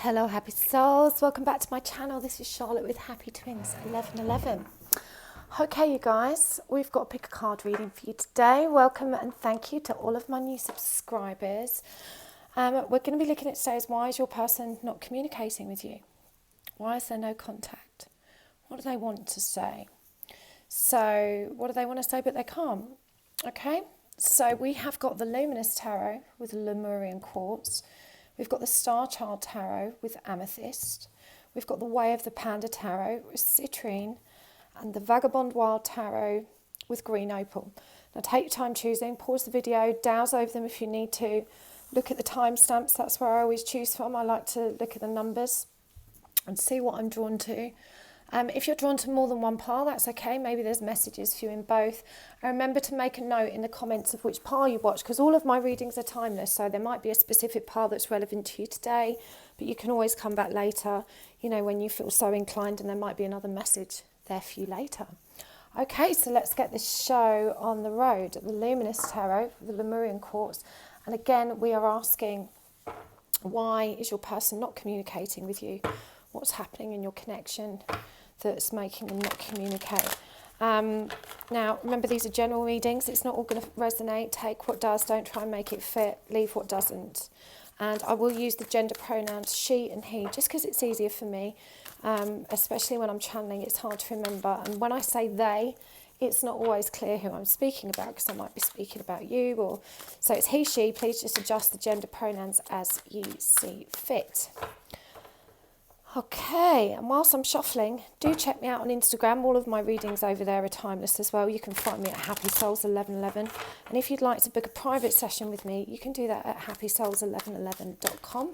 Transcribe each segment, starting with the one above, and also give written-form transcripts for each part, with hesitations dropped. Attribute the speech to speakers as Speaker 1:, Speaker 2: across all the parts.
Speaker 1: Hello happy souls, welcome back to my channel. This is Charlotte with Happy Twins 1111. Okay you guys, we've got a pick a card reading for you today. Welcome and thank you to all of my new subscribers. We're going to be looking at today's why is your person not communicating with you? Why is there no contact? What do they want to say? So what do they want to say but they can't? Okay, so we have got the Luminous Tarot with Lemurian Quartz. We've got the Starchild Tarot with Amethyst. We've got the Way of the Panda Tarot with Citrine. And the Vagabond Wild Tarot with Green Opal. Now take your time choosing, pause the video, douse over them if you need to. Look at the timestamps, that's where I always choose from. I like to look at the numbers and see what I'm drawn to. If you're drawn to more than one pile, that's okay. Maybe there's messages for you in both. And remember to make a note in the comments of which pile you watch, because all of my readings are timeless. So there might be a specific pile that's relevant to you today, but you can always come back later, you know, when you feel so inclined, and there might be another message there for you later. Okay, so let's get this show on the road. The Luminous Tarot, the Lemurian Quartz. And again, we are asking, why is your person not communicating with you? What's happening in your connection that's making them not communicate? Now, remember, these are general readings. It's not all going to resonate. Take what does, don't try and make it fit, leave what doesn't. And I will use the gender pronouns she and he, just because it's easier for me, especially when I'm channeling, it's hard to remember. And when I say they, it's not always clear who I'm speaking about, because I might be speaking about you. Or so it's he, she. Please just adjust the gender pronouns as you see fit. Okay, and whilst I'm shuffling, do check me out on Instagram. All of my readings over there are timeless as well. You can find me at Happy Souls 1111. And if you'd like to book a private session with me, you can do that at happysouls1111.com.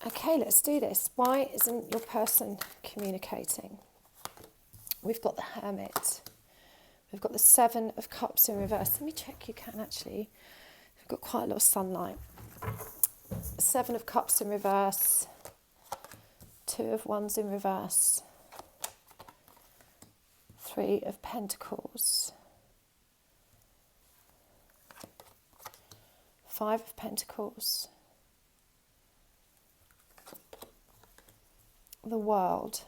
Speaker 1: Okay, let's do this. Why isn't your person communicating? We've got the Hermit. We've got the Seven of Cups in reverse. Let me check you can actually. We've got quite a lot of sunlight. Seven of Cups in reverse, Two of Wands in reverse, Three of Pentacles, Five of Pentacles, the World,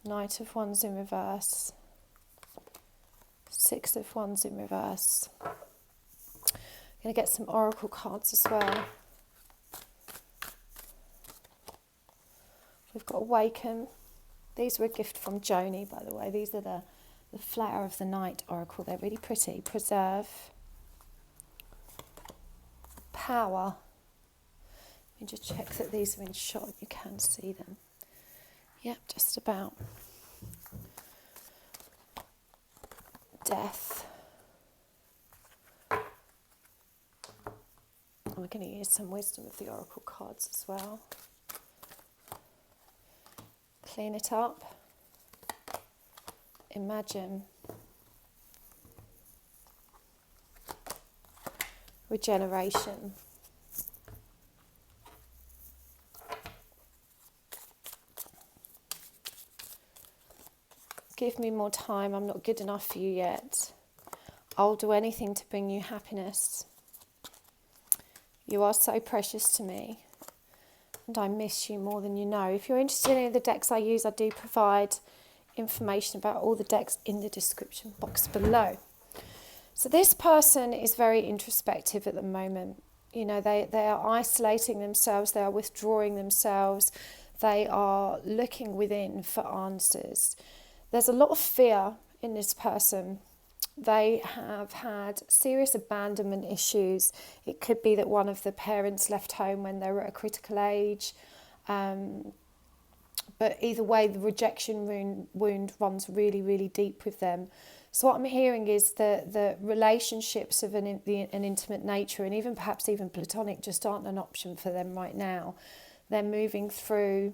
Speaker 1: Knight of Wands in reverse, Six of Wands in reverse. I'm going to get some oracle cards as well. We've got Awaken. These were a gift from Joni, by the way. These are the Flower of the Night oracle. They're really pretty. Preserve. Power. Let me just check that these are in shot. You can see them. Yep, just about. Death. We're going to use some wisdom of the oracle cards as well. Clean it up. Imagine. Regeneration. Give me more time. I'm not good enough for you yet. I'll do anything to bring you happiness. You are so precious to me, and I miss you more than you know. If you're interested in any of the decks I use, I do provide information about all the decks in the description box below. So this person is very introspective at the moment. You know, they are isolating themselves, they are withdrawing themselves, they are looking within for answers. There's a lot of fear in this person. They have had serious abandonment issues. It could be that one of the parents left home when they were at a critical age. But either way, the rejection wound runs really, really deep with them. So what I'm hearing is that the relationships of an intimate nature, and even perhaps even platonic, just aren't an option for them right now. They're moving through,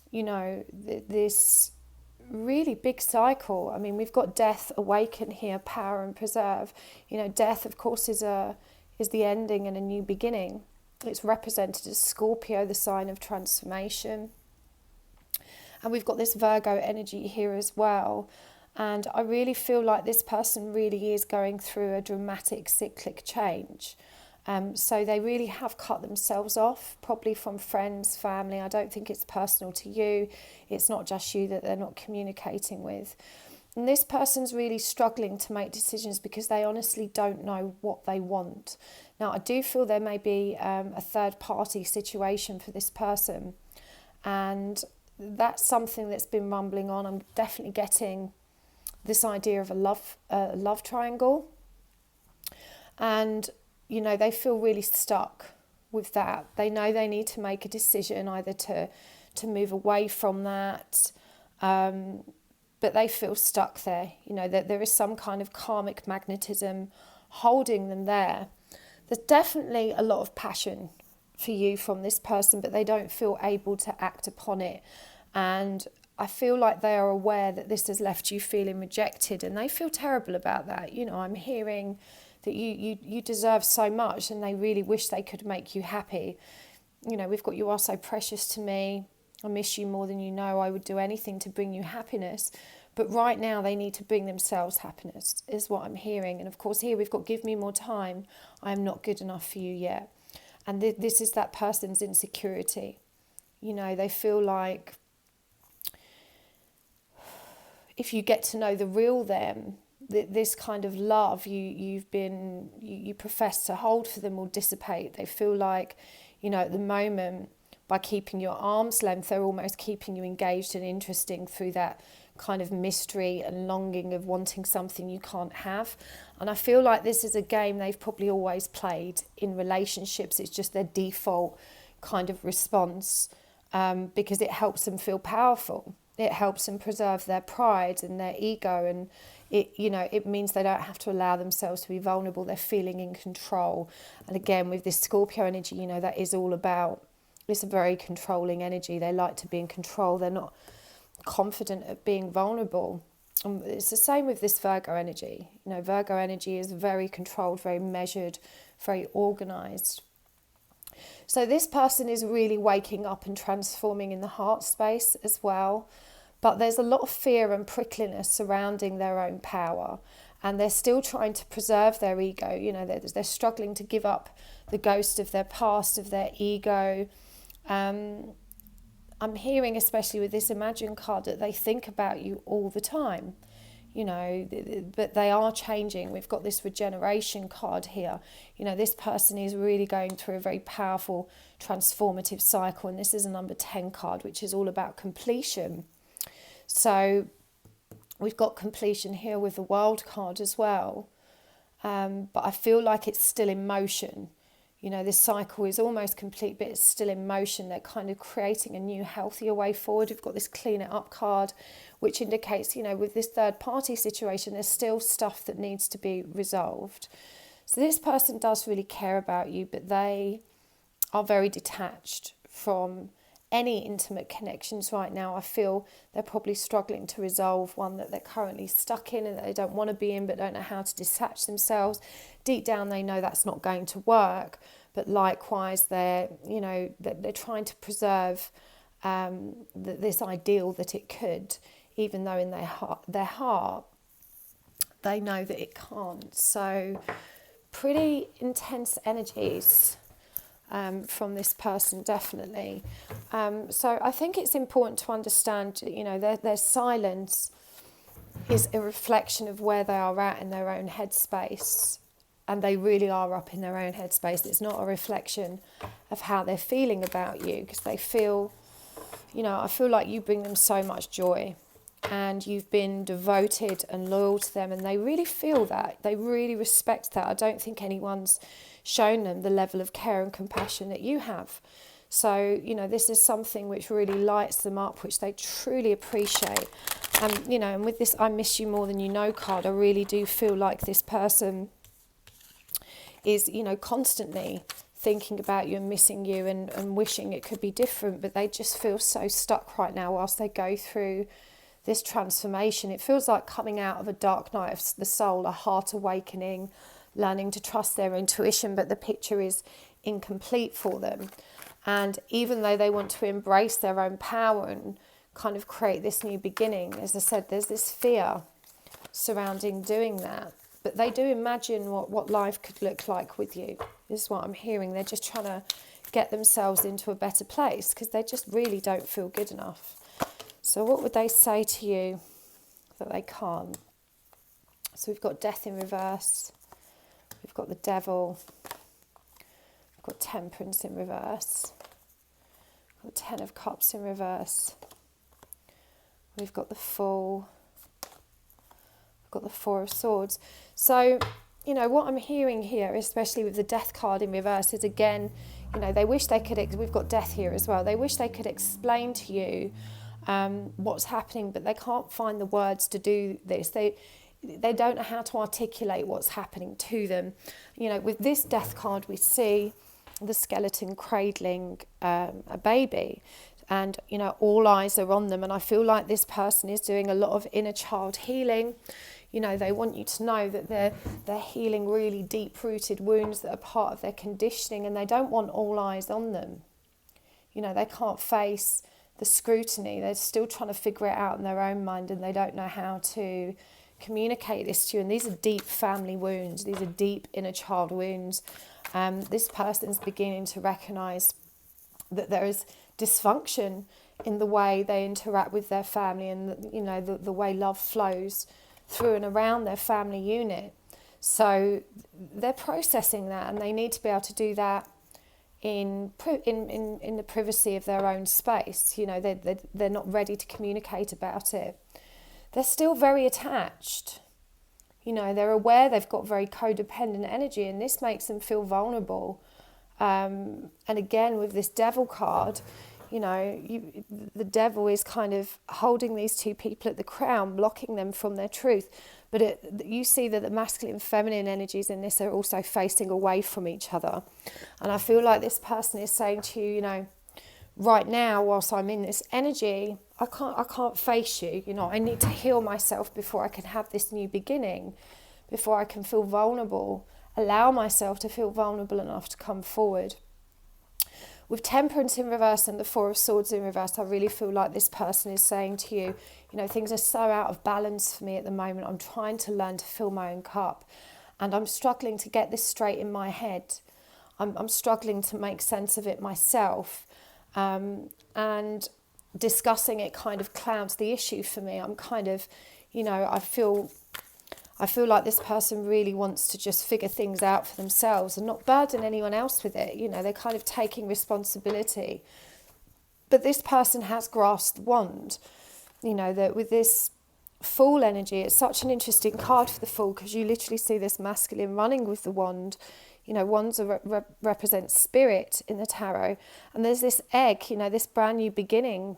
Speaker 1: you know, this really big cycle. I mean, we've got death, awaken here, power and preserve. You know, death, of course, is the ending and a new beginning. It's represented as Scorpio, the sign of transformation. And we've got this Virgo energy here as well. And I really feel like this person really is going through a dramatic cyclic change. So they really have cut themselves off, probably from friends, family. I don't think it's personal to you. It's not just you that they're not communicating with. And this person's really struggling to make decisions because they honestly don't know what they want. Now, I do feel there may be a third party situation for this person. And that's something that's been rumbling on. I'm definitely getting this idea of a love triangle. And, you know, they feel really stuck with that. They know they need to make a decision either to move away from that, but they feel stuck there. You know, that there is some kind of karmic magnetism holding them there. There's definitely a lot of passion for you from this person, but they don't feel able to act upon it. And I feel like they are aware that this has left you feeling rejected, and they feel terrible about that. You know, I'm hearing that you deserve so much, and they really wish they could make you happy. You know, we've got "you are so precious to me, I miss you more than you know, I would do anything to bring you happiness." But right now they need to bring themselves happiness, is what I'm hearing. And of course here we've got "give me more time, I am not good enough for you yet." And this is that person's insecurity. You know, they feel like if you get to know the real them, this kind of love you profess to hold for them will dissipate. They feel like, you know, at the moment, by keeping your arm's length, they're almost keeping you engaged and interesting through that kind of mystery and longing of wanting something you can't have. And I feel like this is a game they've probably always played in relationships. It's just their default kind of response, because it helps them feel powerful. It helps them preserve their pride and their ego, and it means they don't have to allow themselves to be vulnerable. They're feeling in control. And again, with this Scorpio energy, you know, that is all about, it's a very controlling energy. They like to be in control. They're not confident at being vulnerable. And it's the same with this Virgo energy. You know, Virgo energy is very controlled, very measured, very organized. So this person is really waking up and transforming in the heart space as well. But there's a lot of fear and prickliness surrounding their own power. And they're still trying to preserve their ego. You know, they're struggling to give up the ghost of their past, of their ego. I'm hearing, especially with this Imagine card, that they think about you all the time. You know, but they are changing. We've got this regeneration card here. You know, this person is really going through a very powerful transformative cycle. And this is a number 10 card, which is all about completion. So we've got completion here with the World card as well. But I feel like it's still in motion. You know, this cycle is almost complete, but it's still in motion. They're kind of creating a new, healthier way forward. We've got this Clean It Up card, which indicates, you know, with this third party situation, there's still stuff that needs to be resolved. So this person does really care about you, but they are very detached from any intimate connections right now. I feel they're probably struggling to resolve one that they're currently stuck in and that they don't want to be in, but don't know how to detach themselves. Deep down, they know that's not going to work, but likewise, they're trying to preserve this ideal that it could, even though in their heart, they know that it can't. So pretty intense energies from this person, definitely. So I think it's important to understand, you know, their silence is a reflection of where they are at in their own headspace. And they really are up in their own headspace. It's not a reflection of how they're feeling about you, because they feel, you know, I feel like you bring them so much joy and you've been devoted and loyal to them, and they really feel that. They really respect that. I don't think anyone's shown them the level of care and compassion that you have. So, you know, this is something which really lights them up, which they truly appreciate. And, you know, and with this "I miss you more than you know" card, I really do feel like this person is, you know, constantly thinking about you and missing you and wishing it could be different, but they just feel so stuck right now whilst they go through this transformation. It feels like coming out of a dark night of the soul, a heart awakening, learning to trust their intuition, but the picture is incomplete for them. And even though they want to embrace their own power and kind of create this new beginning, as I said, there's this fear surrounding doing that. But they do imagine what life could look like with you. is what I'm hearing. They're just trying to get themselves into a better place because they just really don't feel good enough. So what would they say to you that they can't? So we've got Death in reverse. We've got the Devil. We've got Temperance in reverse. We've got Ten of Cups in reverse. We've got the Fool. We've got the Four of Swords. So, you know, what I'm hearing here, especially with the Death card in reverse, is again, you know, they wish they could, we've got Death here as well, they wish they could explain to you what's happening, but they can't find the words to do this. They don't know how to articulate what's happening to them. You know, with this Death card, we see the skeleton cradling a baby, and, you know, all eyes are on them, and I feel like this person is doing a lot of inner child healing. You know, they want you to know that they're healing really deep-rooted wounds that are part of their conditioning, and they don't want all eyes on them. You know, they can't face the scrutiny. They're still trying to figure it out in their own mind, and they don't know how to communicate this to you. And these are deep family wounds. These are deep inner child wounds. This person's beginning to recognise that there is dysfunction in the way they interact with their family, and, you know, the way love flows through and around their family unit. So they're processing that, and they need to be able to do that in the privacy of their own space. You know, they're not ready to communicate about it. They're still very attached. You know, they're aware they've got very codependent energy, and this makes them feel vulnerable. And again, with this Devil card, you know, the Devil is kind of holding these two people at the crown, blocking them from their truth. But you see that the masculine and feminine energies in this are also facing away from each other. And I feel like this person is saying to you, you know, right now, whilst I'm in this energy, I can't face you. You know, I need to heal myself before I can have this new beginning, before I can feel vulnerable, allow myself to feel vulnerable enough to come forward. With Temperance in reverse and the Four of Swords in reverse, I really feel like this person is saying to you, you know, things are so out of balance for me at the moment. I'm trying to learn to fill my own cup, and I'm struggling to get this straight in my head. I'm struggling to make sense of it myself, and discussing it kind of clouds the issue for me. I'm kind of, you know, I feel like this person really wants to just figure things out for themselves and not burden anyone else with it. You know, they're kind of taking responsibility. But this person has grasped the wand. You know, that with this Fool energy, it's such an interesting card for the Fool, because you literally see this masculine running with the wand. You know, wands represent spirit in the tarot. And there's this egg, you know, this brand new beginning.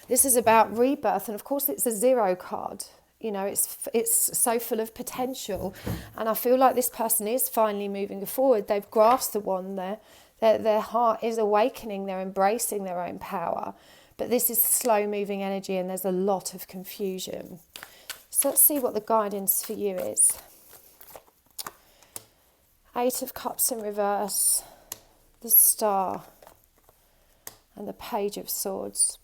Speaker 1: This is about rebirth. And of course, it's a 0 card. You know, it's so full of potential, and I feel like this person is finally moving forward. They've grasped the wand there. Their heart is awakening. They're embracing their own power. But this is slow-moving energy, and there's a lot of confusion. So let's see what the guidance for you is. 8 of Cups in reverse, the Star, and the Page of Swords.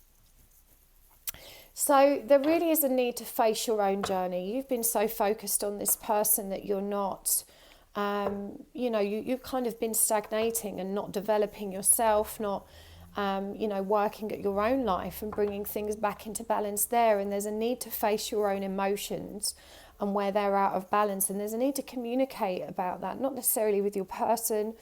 Speaker 1: So there really is a need to face your own journey. You've been so focused on this person that you're not, you know, you've kind of been stagnating and not developing yourself, not, you know, working at your own life and bringing things back into balance there. And there's a need to face your own emotions and where they're out of balance. And there's a need to communicate about that, not necessarily with your person.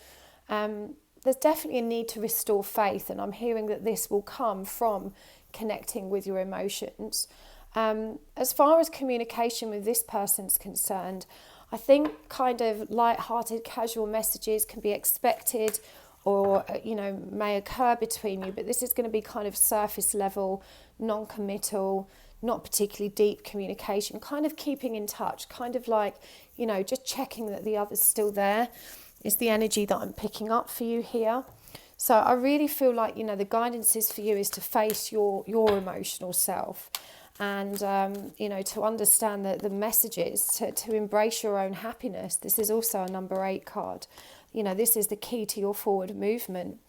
Speaker 1: There's definitely a need to restore faith. And I'm hearing that this will come from connecting with your emotions. As far as communication with this person's concerned, I think kind of light-hearted, casual messages can be expected, or, you know, may occur between you, but this is going to be kind of surface level, non-committal, not particularly deep communication, kind of keeping in touch, kind of like, you know, just checking that the other's still there is the energy that I'm picking up for you here. So I really feel like, you know, the guidance is for you is to face your emotional self, and, you know, to understand the messages, to embrace your own happiness. This is also a number 8 card. You know, this is the key to your forward movement.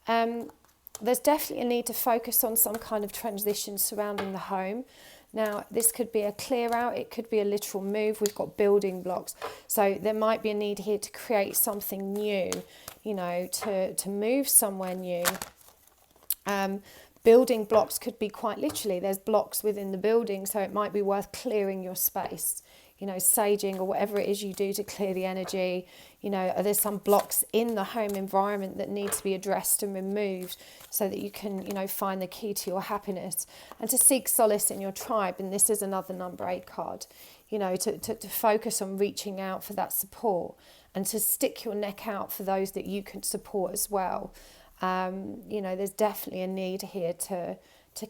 Speaker 1: There's definitely a need to focus on some kind of transition surrounding the home. Now, this could be a clear out, it could be a literal move. We've got building blocks. So there might be a need here to create something new, you know, to move somewhere new. Building blocks could be quite literally, there's blocks within the building, so it might be worth clearing your space, you know, saging or whatever it is you do to clear the energy. You know, are there some blocks in the home environment that need to be addressed and removed so that you can, you know, find the key to your happiness and to seek solace in your tribe. And this is another number 8 card, you know, to focus on reaching out for that support and to stick your neck out for those that you can support as well. You know, there's definitely a need here to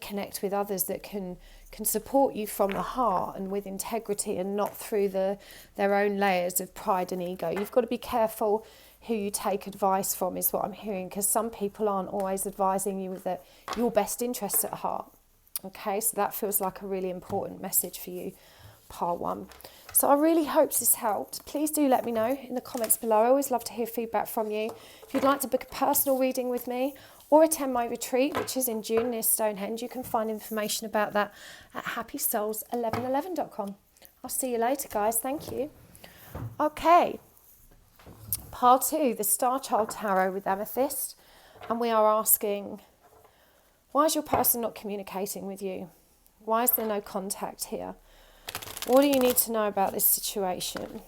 Speaker 1: connect with others that can support you from the heart and with integrity and not through their own layers of pride and ego. You've got to be careful who you take advice from, is what I'm hearing, because some people aren't always advising you with your best interests at heart. Okay, so that feels like a really important message for you, Part 1. So I really hope this helped. Please do let me know in the comments below. I always love to hear feedback from you. If you'd like to book a personal reading with me or attend my retreat, which is in June near Stonehenge, you can find information about that at happysouls1111.com. I'll see you later, guys. Thank you. Okay, Part 2, the Starchild Tarot with Amethyst. And we are asking, why is your person not communicating with you? Why is there no contact here? What do you need to know about this situation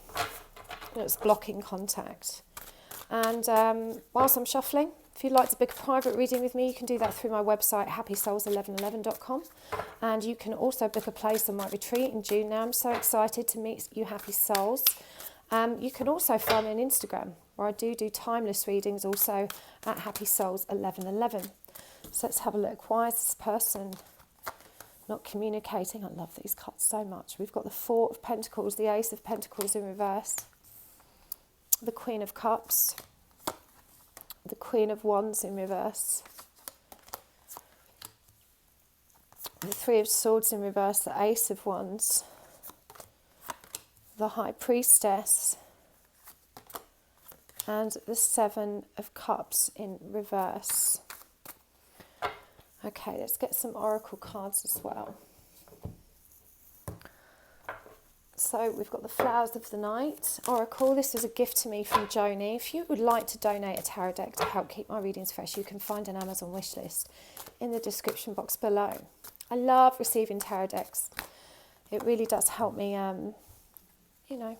Speaker 1: that's blocking contact? And whilst I'm shuffling, if you'd like to book a private reading with me, you can do that through my website, happysouls1111.com. And you can also book a place on my retreat in June. Now I'm so excited to meet you, Happy Souls. You can also find me on Instagram, where I do timeless readings, also at happysouls1111. So let's have a look. Why is this person not communicating? I love these cards so much. We've got the 4 of Pentacles, the Ace of Pentacles in reverse, the Queen of Cups, the Queen of Wands in reverse, the 3 of Swords in reverse, the Ace of Wands, the High Priestess, and the 7 of Cups in reverse. Okay, let's get some oracle cards as well. So we've got the Flowers of the Night Oracle. This is a gift to me from Joni. If you would like to donate a tarot deck to help keep my readings fresh, you can find an Amazon wishlist in the description box below. I love receiving tarot decks. It really does help me, you know,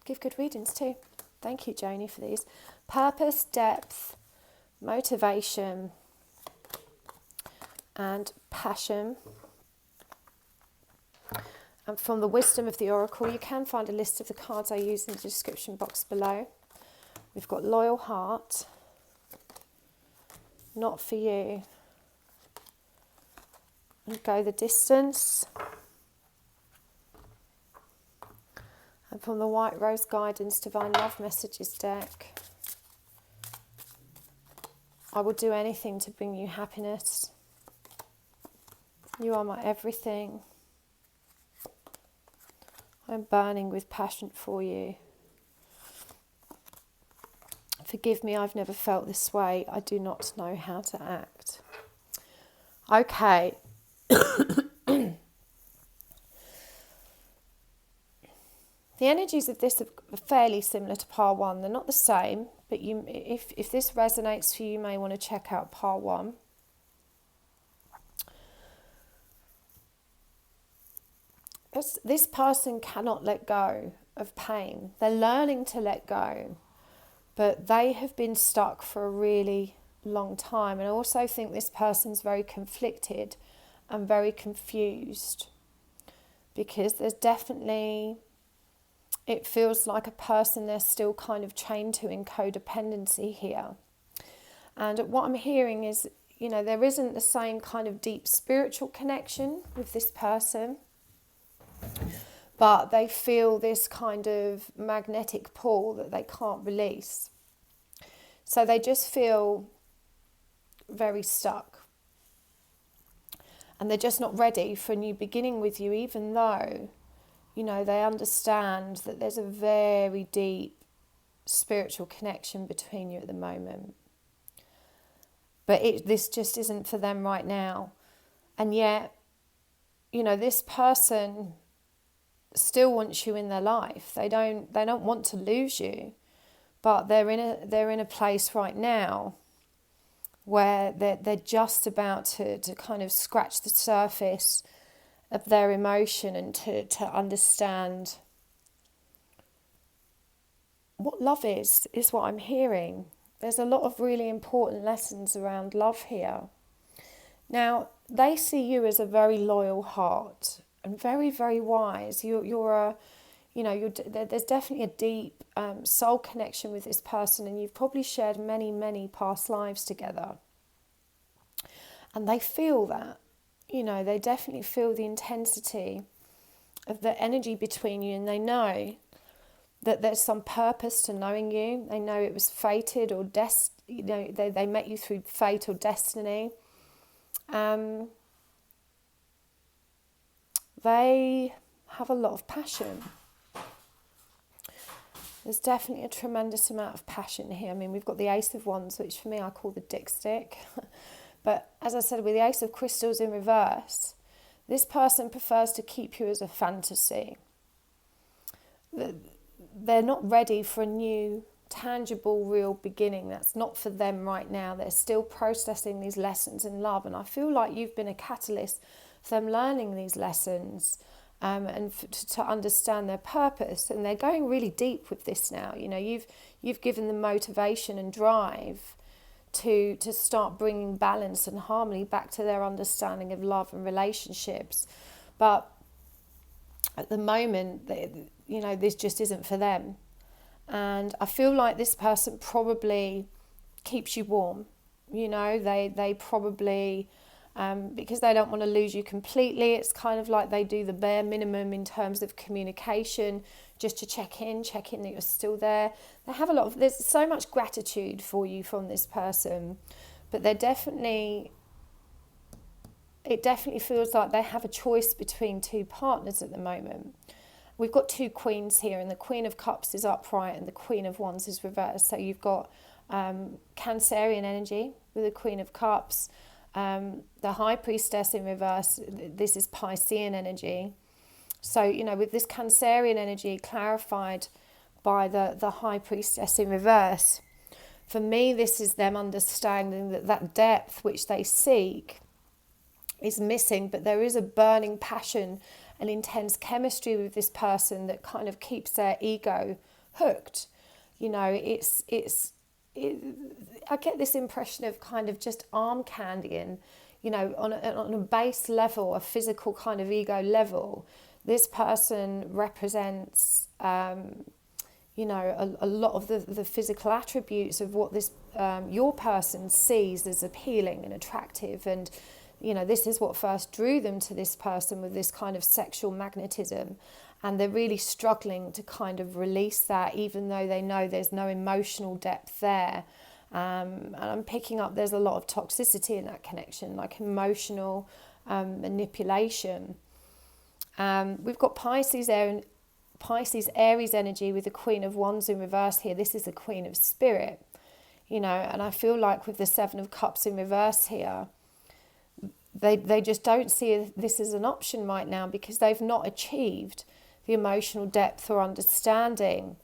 Speaker 1: give good readings too. Thank you, Joni, for these. Purpose, depth, motivation, and passion. And from the Wisdom of the Oracle, you can find a list of the cards I use in the description box below. We've got Loyal Heart, Not For You, and Go the Distance. And from the White Rose Guidance Divine Love Messages deck, I will do anything to bring you happiness. You are my everything. I'm burning with passion for you. Forgive me, I've never felt this way. I do not know how to act. Okay. The energies of this are fairly similar to Part 1. They're not the same, but if this resonates for you, you may want to check out Part 1. This person cannot let go of pain. They're learning to let go, but they have been stuck for a really long time. And I also think this person's very conflicted and very confused, because there's definitely, it feels like a person they're still kind of chained to in codependency here. And what I'm hearing is, you know, there isn't the same kind of deep spiritual connection with this person, but they feel this kind of magnetic pull that they can't release. So they just feel very stuck. And they're just not ready for a new beginning with you, even though, you know, they understand that there's a very deep spiritual connection between you at the moment. But this just isn't for them right now. And yet, you know, this person still wants you in their life. They don't want to lose you, but they're in a place right now where they're just about to kind of scratch the surface of their emotion and to understand what love is what I'm hearing. There's a lot of really important lessons around love here. Now, they see you as a very loyal heart and very, very wise. There's definitely a deep soul connection with this person, and you've probably shared many, many past lives together. And they feel that, they definitely feel the intensity of the energy between you, and they know that there's some purpose to knowing you. They know it was fated or they met you through fate or destiny. They have a lot of passion. There's definitely a tremendous amount of passion here. I mean, we've got the Ace of Wands, which for me I call the dick stick. But as I said, with the Ace of Crystals in reverse, this person prefers to keep you as a fantasy. They're not ready for a new, tangible, real beginning. That's not for them right now. They're still processing these lessons in love. And I feel like you've been a catalyst for them learning these lessons and to understand their purpose. And they're going really deep with this now. You've given them motivation and drive to start bringing balance and harmony back to their understanding of love and relationships. But at the moment, this just isn't for them. And I feel like this person probably keeps you warm. They probably, because they don't want to lose you completely, it's kind of like they do the bare minimum in terms of communication, just to check in that you're still there. They have there's so much gratitude for you from this person, but it definitely feels like they have a choice between two partners at the moment. We've got two queens here, and the Queen of Cups is upright and the Queen of Wands is reversed. So you've got Cancerian energy with the Queen of Cups, the High Priestess in reverse. This is Piscean energy. So, with this Cancerian energy clarified by the High Priestess in reverse, for me, this is them understanding that depth which they seek is missing, but there is a burning passion and intense chemistry with this person that kind of keeps their ego hooked. I get this impression of kind of just arm candying, on a base level, a physical kind of ego level. This person represents, a lot of the physical attributes of what this your person sees as appealing and attractive. And, this is what first drew them to this person, with this kind of sexual magnetism. And they're really struggling to kind of release that, even though they know there's no emotional depth there. And I'm picking up there's a lot of toxicity in that connection, like emotional manipulation. We've got Pisces Aries energy with the Queen of Wands in reverse here. This is the Queen of Spirit, and I feel like with the Seven of Cups in reverse here, they just don't see this as an option right now, because they've not achieved the emotional depth or understanding.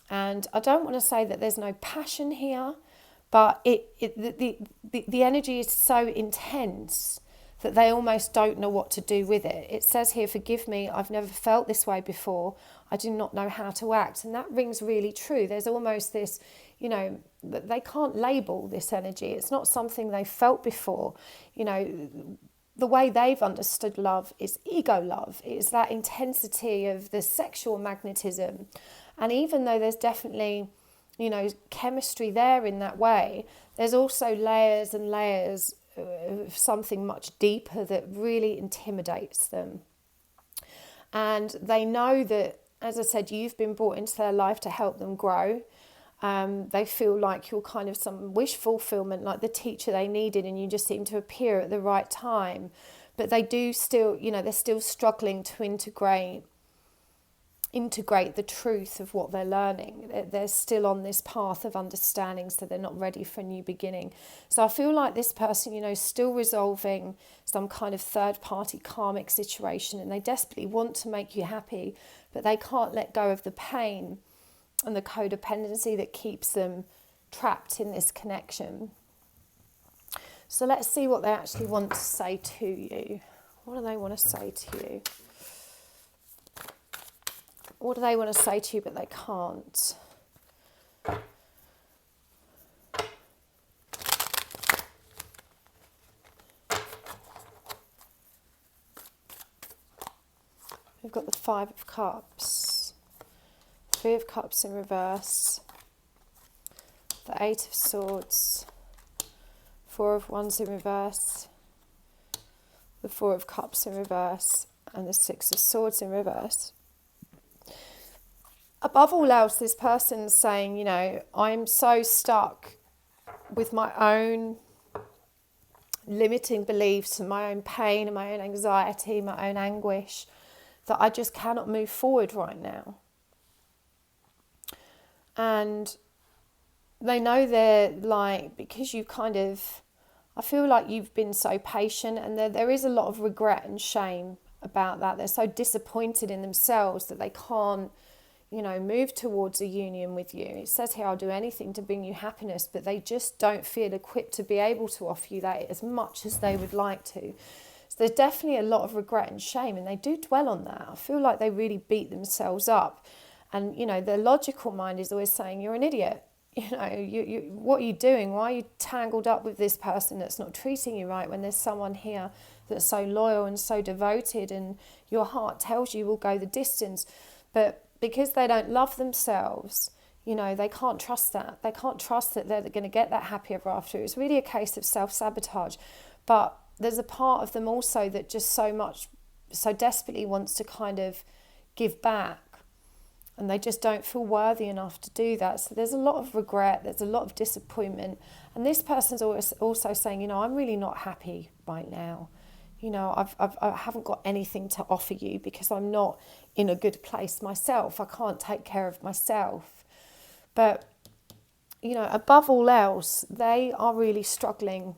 Speaker 1: And I don't want to say that there's no passion here, but the energy is so intense that they almost don't know what to do with it. It says here, forgive me, I've never felt this way before. I do not know how to act. And that rings really true. There's almost this, they can't label this energy. It's not something they felt before. The way they've understood love is ego love. It's that intensity of the sexual magnetism. And even though there's definitely, chemistry there in that way, there's also layers and layers of something much deeper that really intimidates them. And they know that, as I said, you've been brought into their life to help them grow. They feel like you're kind of some wish fulfillment, like the teacher they needed, and you just seem to appear at the right time. But they do still, they're still struggling to integrate integrate the truth of what they're learning. They're still on this path of understanding, so they're not ready for a new beginning. So I feel like this person, you know, is still resolving some kind of third-party karmic situation, and they desperately want to make you happy, but they can't let go of the pain and the codependency that keeps them trapped in this connection. So let's see what they actually want to say to you. What do they want to say to you? What do they want to say to you but they can't? We've got the Five of Cups, Three of Cups in reverse, the Eight of Swords, Four of Wands in reverse, the Four of Cups in reverse, and the Six of Swords in reverse. Above all else, this person's saying, you know, I'm so stuck with my own limiting beliefs and my own pain and my own anxiety, my own anguish, that I just cannot move forward right now. And they know they're like, because you kind of, I feel like you've been so patient, and there is a lot of regret and shame about that. They're so disappointed in themselves that they can't, you know, move towards a union with you. It says here, I'll do anything to bring you happiness, but they just don't feel equipped to be able to offer you that as much as they would like to. So there's definitely a lot of regret and shame, and they do dwell on that. I feel like they really beat themselves up. And, you know, their logical mind is always saying, you're an idiot. You know, what are you doing? Why are you tangled up with this person that's not treating you right when there's someone here that's so loyal and so devoted, and your heart tells you will go the distance. But because they don't love themselves, you know, they can't trust that. They can't trust that they're going to get that happy ever after. It's really a case of self-sabotage. But there's a part of them also that just so desperately wants to kind of give back. And they just don't feel worthy enough to do that. So there's a lot of regret, there's a lot of disappointment. And this person's also saying, you know, I'm really not happy right now. You know, I haven't got anything to offer you because I'm not in a good place myself. I can't take care of myself. But, you know, above all else, they are really struggling.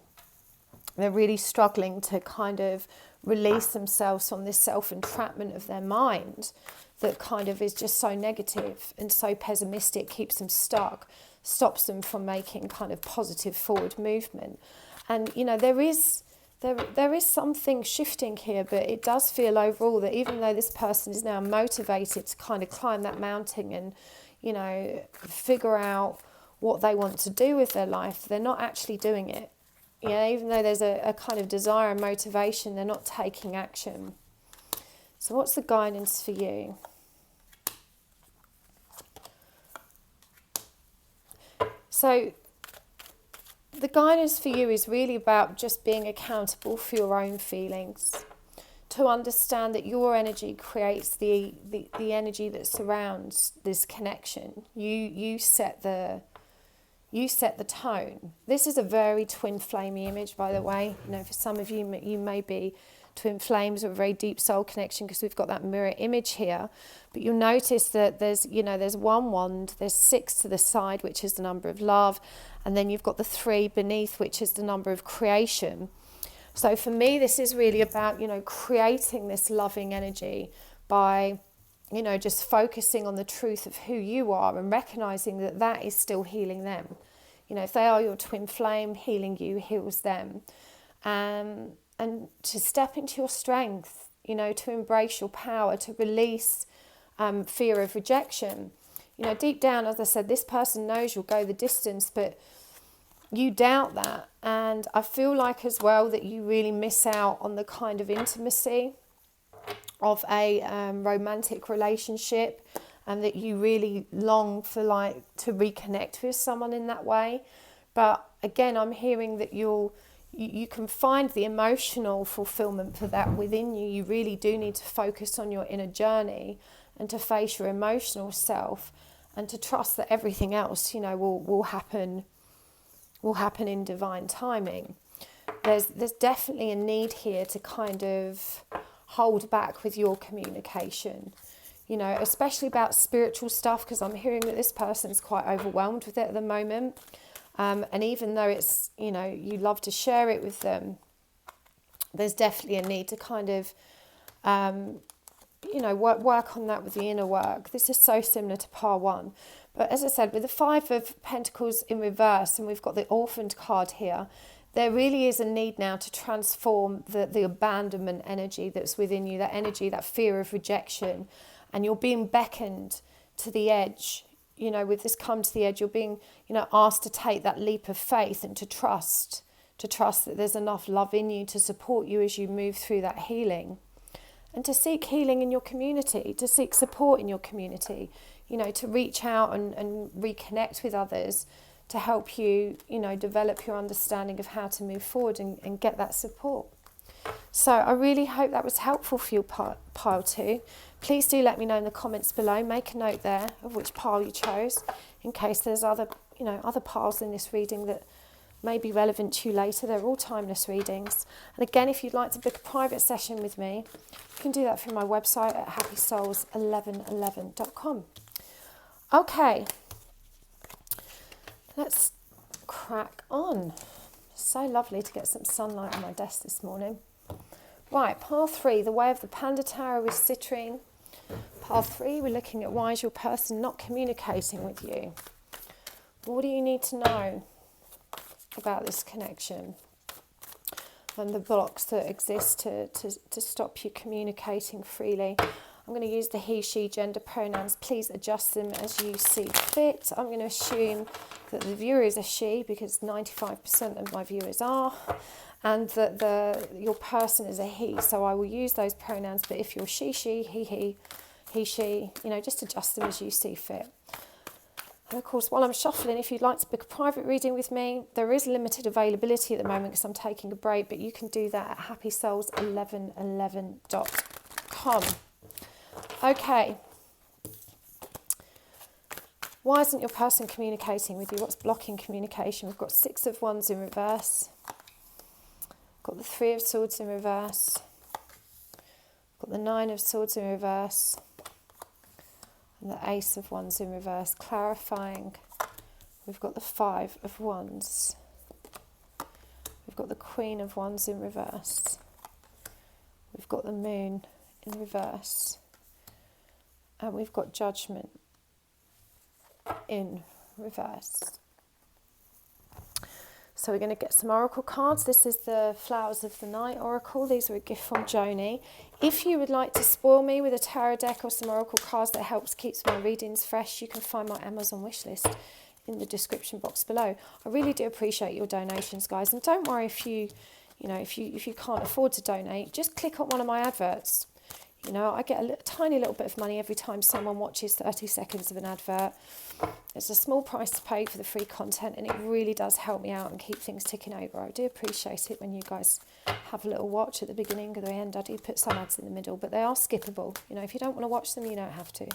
Speaker 1: They're really struggling to kind of release themselves from this self-entrapment of their mind that kind of is just so negative and so pessimistic, keeps them stuck, stops them from making kind of positive forward movement. And, you know, there is something shifting here, but it does feel overall that even though this person is now motivated to kind of climb that mountain and, you know, figure out what they want to do with their life, they're not actually doing it. You know, even though there's a kind of desire and motivation, they're not taking action. So what's the guidance for you? So the guidance for you is really about just being accountable for your own feelings, to understand that your energy creates the energy that surrounds this connection. You set the tone. This is a very twin flamey image, by the way. You know, for some of you, you may be twin flames or a very deep soul connection because we've got that mirror image here. But you'll notice that there's one wand, there's 6 to the side, which is the number of love, and then you've got the 3 beneath, which is the number of creation. So for me, this is really about, you know, creating this loving energy by, you know, just focusing on the truth of who you are and recognizing that that is still healing them. You know, if they are your twin flame, healing you heals them. And to step into your strength, you know, to embrace your power, to release fear of rejection. You know, deep down, as I said, this person knows you'll go the distance, but you doubt that. And I feel like as well that you really miss out on the kind of intimacy of a romantic relationship, and that you really long for like to reconnect with someone in that way. But again, I'm hearing that you can find the emotional fulfillment for that within you. You really do need to focus on your inner journey and to face your emotional self, and to trust that everything else, you know, will happen in divine timing. There's definitely a need here to kind of hold back with your communication. you know, especially about spiritual stuff, because I'm hearing that this person's quite overwhelmed with it at the moment. And even though it's, you know, you love to share it with them, there's definitely a need to kind of, you know, work on that with the inner work. This is so similar to Par 1. But as I said, with the Five of Pentacles in reverse, and we've got the Orphaned card here, there really is a need now to transform the abandonment energy that's within you, that energy, that fear of rejection. And you're being beckoned to the edge. You know, with this come to the edge, you're being, you know, asked to take that leap of faith and to trust that there's enough love in you to support you as you move through that healing. And to seek healing in your community, to seek support in your community, you know, to reach out and reconnect with others to help you, you know, develop your understanding of how to move forward and get that support. So I really hope that was helpful for your pile 2. Please do let me know in the comments below. Make a note there of which pile you chose, in case there's other, you know, other piles in this reading that may be relevant to you later. They're all timeless readings. And again, if you'd like to book a private session with me, you can do that through my website at happysouls1111.com. Okay, let's crack on. So lovely to get some sunlight on my desk this morning. Right, Part 3, the way of the Panda Tarot with citrine. Part 3, we're looking at why is your person not communicating with you? What do you need to know about this connection and the blocks that exist to stop you communicating freely? I'm going to use the he, she, gender pronouns. Please adjust them as you see fit. I'm going to assume that the viewer is a she, because 95% of my viewers are, and that your person is a he. So I will use those pronouns, but if you're she, he, she, you know, just adjust them as you see fit. And of course, while I'm shuffling, if you'd like to book a private reading with me, there is limited availability at the moment because I'm taking a break, but you can do that at happysouls1111.com. Okay. Why isn't your person communicating with you? What's blocking communication? We've got 6 of Wands in reverse. Got the 3 of Swords in reverse. Got the 9 of Swords in reverse. And the Ace of Wands in reverse. Clarifying, we've got the 5 of Wands. We've got the Queen of Wands in reverse. We've got the Moon in reverse. And we've got Judgment in reverse. So we're going to get some oracle cards. This is the Flowers of the Night oracle. These are a gift from Joni. If you would like to spoil me with a tarot deck or some oracle cards that helps keeps my readings fresh, you can find my Amazon wishlist in the description box below. I really do appreciate your donations, guys. And don't worry if you can't afford to donate, just click on one of my adverts. You know, I get a tiny little bit of money every time someone watches 30 seconds of an advert. It's a small price to pay for the free content, and it really does help me out and keep things ticking over. I do appreciate it when you guys have a little watch at the beginning or the end. I do put some ads in the middle, but they are skippable. You know, if you don't want to watch them, you don't have to.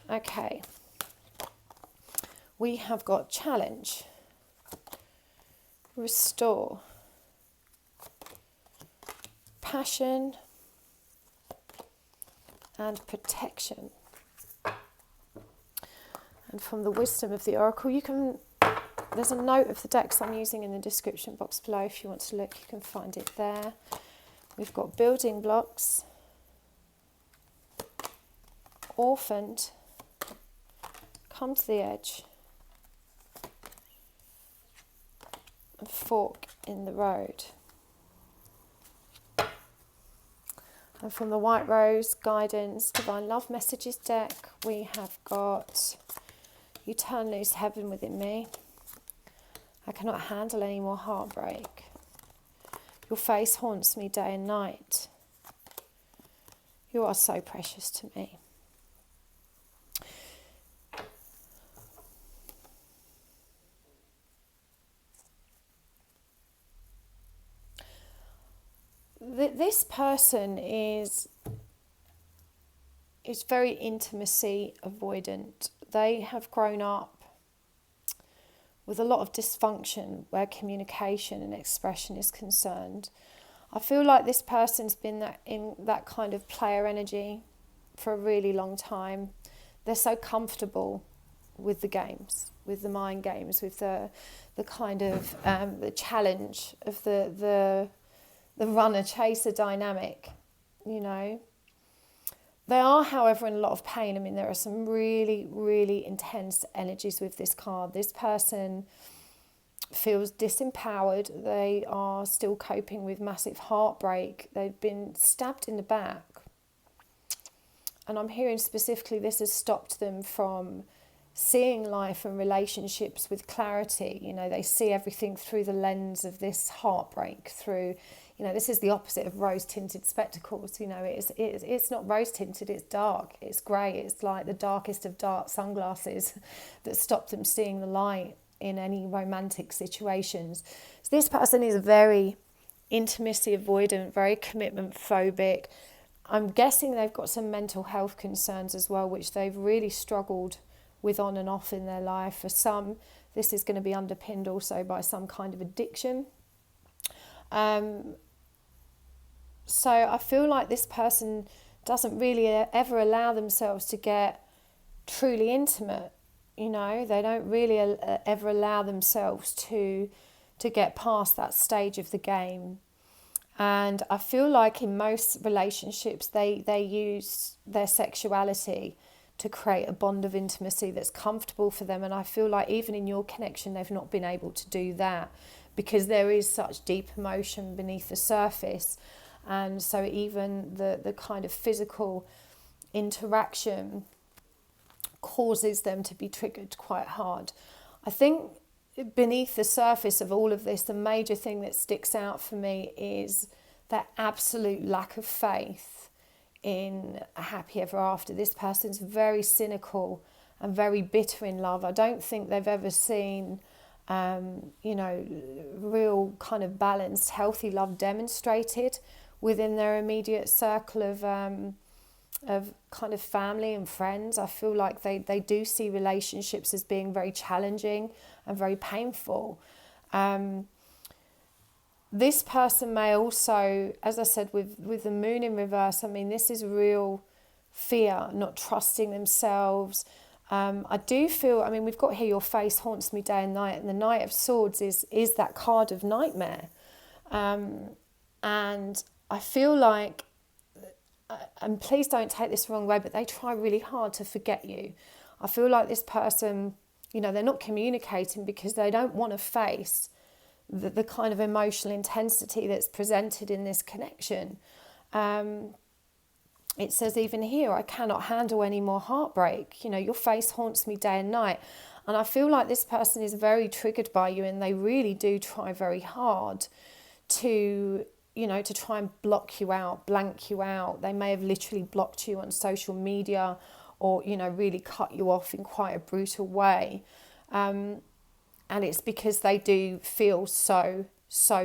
Speaker 1: Okay. We have got challenge, restore, passion, and protection. And from the wisdom of the oracle, there's a note of the decks I'm using in the description box below. If you want to look, you can find it there. We've got building blocks, orphaned, come to the edge, and fork in the road. And from the White Rose Guidance Divine Love Messages deck, we have got you turn loose heaven within me. I cannot handle any more heartbreak. Your face haunts me day and night. You are so precious to me. This person is very intimacy avoidant. They have grown up with a lot of dysfunction where communication and expression is concerned. I feel like this person's been in that kind of player energy for a really long time. They're so comfortable with the games, with the mind games, with the kind of the challenge of the runner chaser dynamic, you know. They are, however, in a lot of pain. I mean, there are some really, really intense energies with this card. This person feels disempowered. They are still coping with massive heartbreak. They've been stabbed in the back. And I'm hearing specifically this has stopped them from seeing life and relationships with clarity. You know, they see everything through the lens of this heartbreak, through, you know, this is the opposite of rose-tinted spectacles. You know, it's not rose-tinted, it's dark, it's grey, it's like the darkest of dark sunglasses that stop them seeing the light in any romantic situations. So this person is very intimacy avoidant, very commitment phobic. I'm guessing they've got some mental health concerns as well, which they've really struggled with on and off in their life. For some, this is going to be underpinned also by some kind of addiction. So I feel like this person doesn't really ever allow themselves to get truly intimate. You know, they don't really ever allow themselves to get past that stage of the game. And I feel like in most relationships, they use their sexuality to create a bond of intimacy that's comfortable for them. And I feel like even in your connection, they've not been able to do that because there is such deep emotion beneath the surface. And so even the kind of physical interaction causes them to be triggered quite hard. I think beneath the surface of all of this, the major thing that sticks out for me is that absolute lack of faith in a happy ever after. This person's very cynical and very bitter in love. I don't think they've ever seen you know, real kind of balanced, healthy love demonstrated within their immediate circle of kind of family and friends. I feel like they do see relationships as being very challenging and very painful. This person may also, as I said, with the moon in reverse, I mean, this is real fear, not trusting themselves. I do feel, I mean, we've got here, your face haunts me day and night, and the Knight of Swords is that card of nightmare. And I feel like, and please don't take this the wrong way, but they try really hard to forget you. I feel like this person, you know, they're not communicating because they don't want to face the kind of emotional intensity that's presented in this connection. It says even here, I cannot handle any more heartbreak. You know, your face haunts me day and night. And I feel like this person is very triggered by you, and they really do try very hard to, you know, to try and block you out, blank you out. They may have literally blocked you on social media or, you know, really cut you off in quite a brutal way. And it's because they do feel so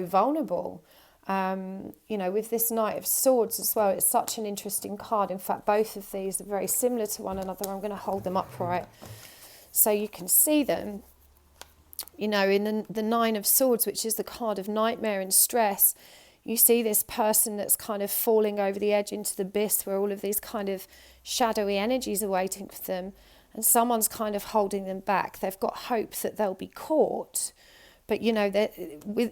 Speaker 1: vulnerable. You know, with this Knight of Swords as well, it's such an interesting card. In fact, both of these are very similar to one another. I'm going to hold them upright so you can see them. You know, in the Nine of Swords, which is the card of nightmare and stress, you see this person that's kind of falling over the edge into the abyss where all of these kind of shadowy energies are waiting for them, and someone's kind of holding them back. They've got hope that they'll be caught, but, you know,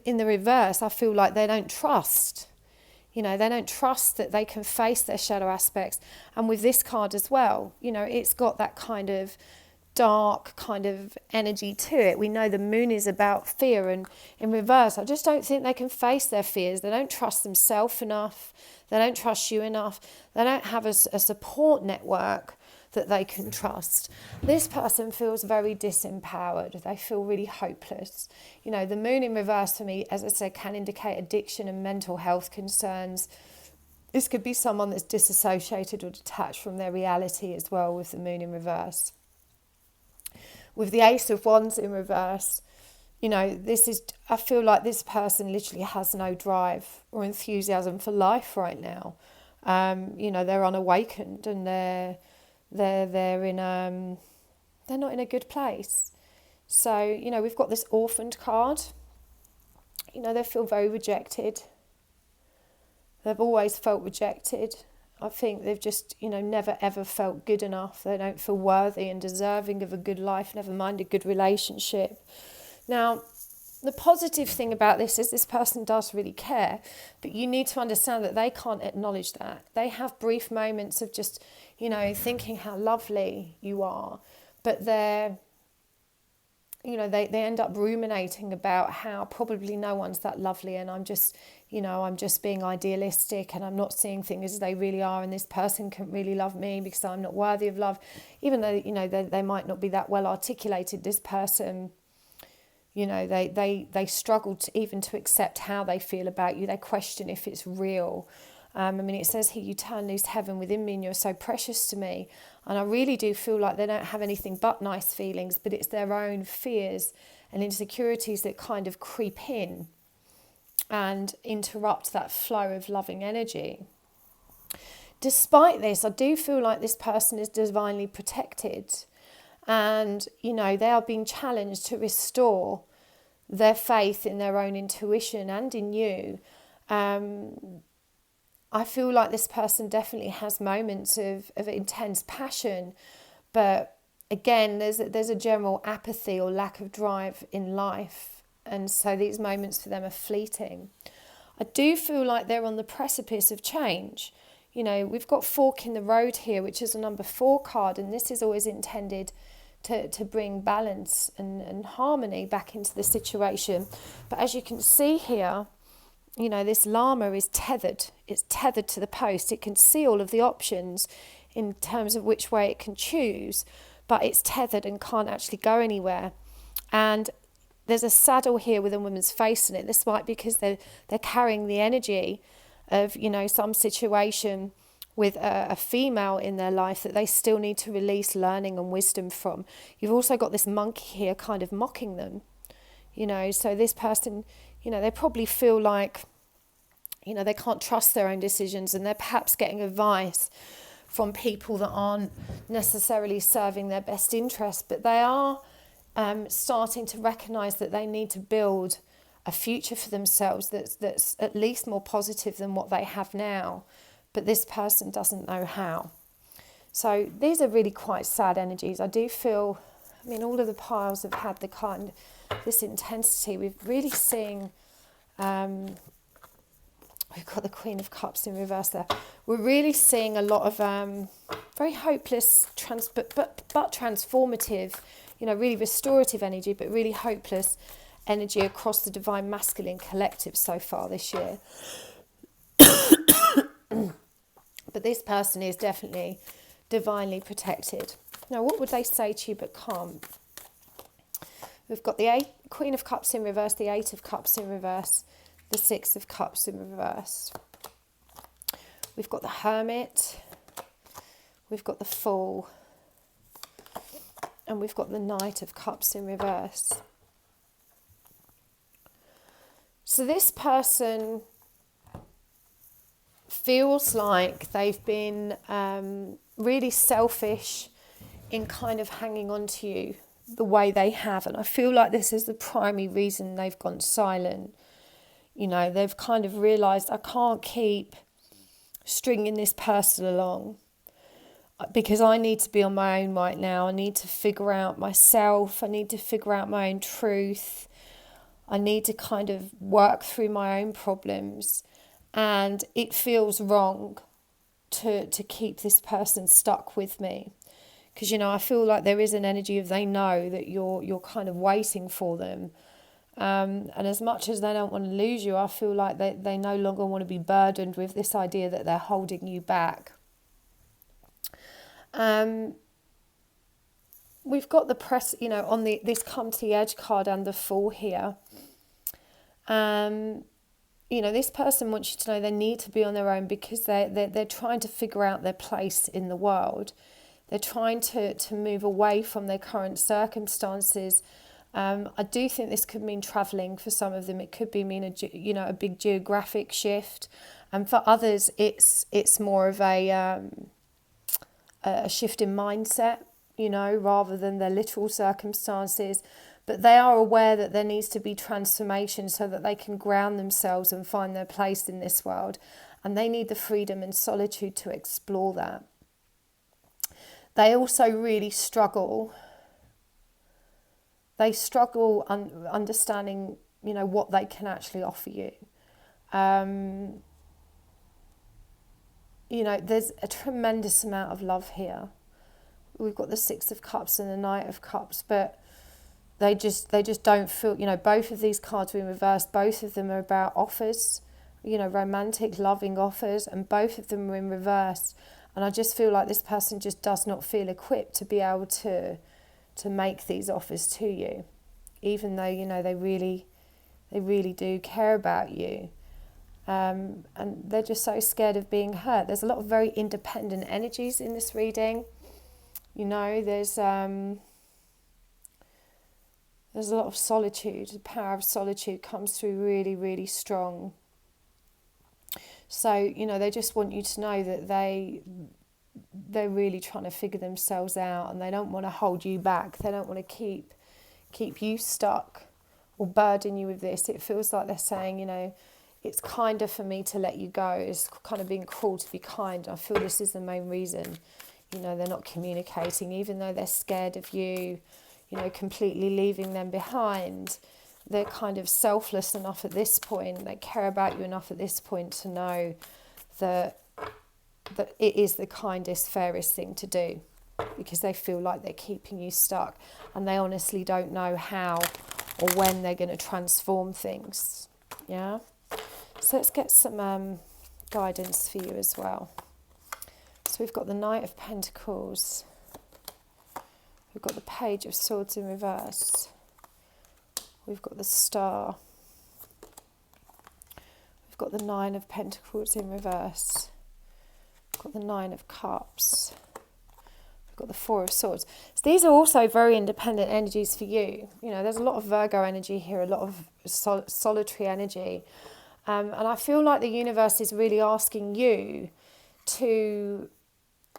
Speaker 1: in the reverse, I feel like they don't trust. You know, they don't trust that they can face their shadow aspects. And with this card as well, you know, it's got that kind of dark kind of energy to it. We know the moon is about fear, and in reverse, I just don't think they can face their fears. They don't trust themselves enough. They don't trust you enough. They don't have a support network that they can trust. This person feels very disempowered. They feel really hopeless. You know, the moon in reverse for me, as I said, can indicate addiction and mental health concerns. This could be someone that's disassociated or detached from their reality as well with the moon in reverse. With the Ace of Wands in reverse, you know, I feel like this person literally has no drive or enthusiasm for life right now. You know, they're unawakened, and they're not in a good place. So, you know, we've got this orphaned card. You know, they feel very rejected. They've always felt rejected. I think they've just, never ever felt good enough. They don't feel worthy and deserving of a good life, never mind a good relationship. Now, the positive thing about this person does really care, but you need to understand that they can't acknowledge that. They have brief moments of just, thinking how lovely you are, but they end up ruminating about how probably no one's that lovely, and I'm just being idealistic, and I'm not seeing things as they really are, and this person can't really love me because I'm not worthy of love, even though, they might not be that well articulated. This person, they struggle to accept how they feel about you. They question if it's real. It says here, you turn loose heaven within me and you're so precious to me. And I really do feel like they don't have anything but nice feelings, but it's their own fears and insecurities that kind of creep in and interrupt that flow of loving energy. Despite this, I do feel like this person is divinely protected, and, they are being challenged to restore their faith in their own intuition and in you. I feel like this person definitely has moments of intense passion, but again, there's a general apathy or lack of drive in life, and so these moments for them are fleeting. I do feel like they're on the precipice of change. We've got fork in the road here, which is a number 4 card, and this is always intended to bring balance and harmony back into the situation. But as you can see here, this llama is tethered. It's tethered to the post. It can see all of the options in terms of which way it can choose, but it's tethered and can't actually go anywhere. And there's a saddle here with a woman's face in it. This might be because they're carrying the energy of, some situation with a female in their life that they still need to release learning and wisdom from. You've also got this monkey here kind of mocking them, so this person, they probably feel like, they can't trust their own decisions, and they're perhaps getting advice from people that aren't necessarily serving their best interest, but they are starting to recognise that they need to build a future for themselves that's at least more positive than what they have now, but this person doesn't know how. So these are really quite sad energies. I do feel, all of the piles have had this intensity. We've really seen, we've got the Queen of Cups in reverse there. We're really seeing a lot of very hopeless, but transformative, really restorative energy, but really hopeless energy across the Divine Masculine collective so far this year. But this person is definitely divinely protected. Now, what would they say to you but can't? We've got the Queen of Cups in reverse, the 8 of Cups in reverse, the 6 of Cups in reverse. We've got the Hermit, we've got the Fool, and we've got the Knight of Cups in reverse. So this person feels like they've been really selfish in kind of hanging on to you the way they have, and I feel like this is the primary reason they've gone silent. They've kind of realised, I can't keep stringing this person along because I need to be on my own right now. I need to figure out myself. I need to figure out my own truth. I need to kind of work through my own problems, and it feels wrong to keep this person stuck with me. Because, I feel like there is an energy of they know that you're kind of waiting for them. And as much as they don't want to lose you, I feel like they no longer want to be burdened with this idea that they're holding you back. We've got the press, on this come to the edge card and the Fool here. This person wants you to know they need to be on their own because they're trying to figure out their place in the world. They're trying to move away from their current circumstances. I do think this could mean travelling for some of them. It could mean a big geographic shift, and for others, it's more of a shift in mindset, rather than their literal circumstances. But they are aware that there needs to be transformation so that they can ground themselves and find their place in this world. and they need the freedom and solitude to explore that. They also really struggle. They struggle understanding, you know, what they can actually offer you. You know, there's a tremendous amount of love here. We've got the Six of Cups and the Knight of Cups, but they just don't feel, you know, both of these cards are in reverse. Both of them are about offers, you know, romantic, loving offers, and both of them are in reverse. And I just feel like this person just does not feel equipped to be able to make these offers to you, even though, you know, they really do care about you. And they're just so scared of being hurt. There's a lot of very independent energies in this reading. You know, there's a lot of solitude. The power of solitude comes through really, really strong. So, you know, they just want you to know that they're really trying to figure themselves out, and they don't want to hold you back. They don't want to keep you stuck or burden you with this. It feels like they're saying, you know, it's kinder for me to let you go. It's kind of being cruel to be kind. I feel this is the main reason. You know, they're not communicating, even though they're scared of you, you know, completely leaving them behind. They're kind of selfless enough at this point. They care about you enough at this point to know that it is the kindest, fairest thing to do, because they feel like they're keeping you stuck, and they honestly don't know how or when they're going to transform things. Yeah? So let's get some guidance for you as well. So we've got the Knight of Pentacles. We've got the Page of Swords in reverse. We've got the Star. We've got the Nine of Pentacles in reverse. We've got the Nine of Cups. We've got the Four of Swords. So these are also very independent energies for you. You know, there's a lot of Virgo energy here, a lot of solitary energy. And I feel like the universe is really asking you to,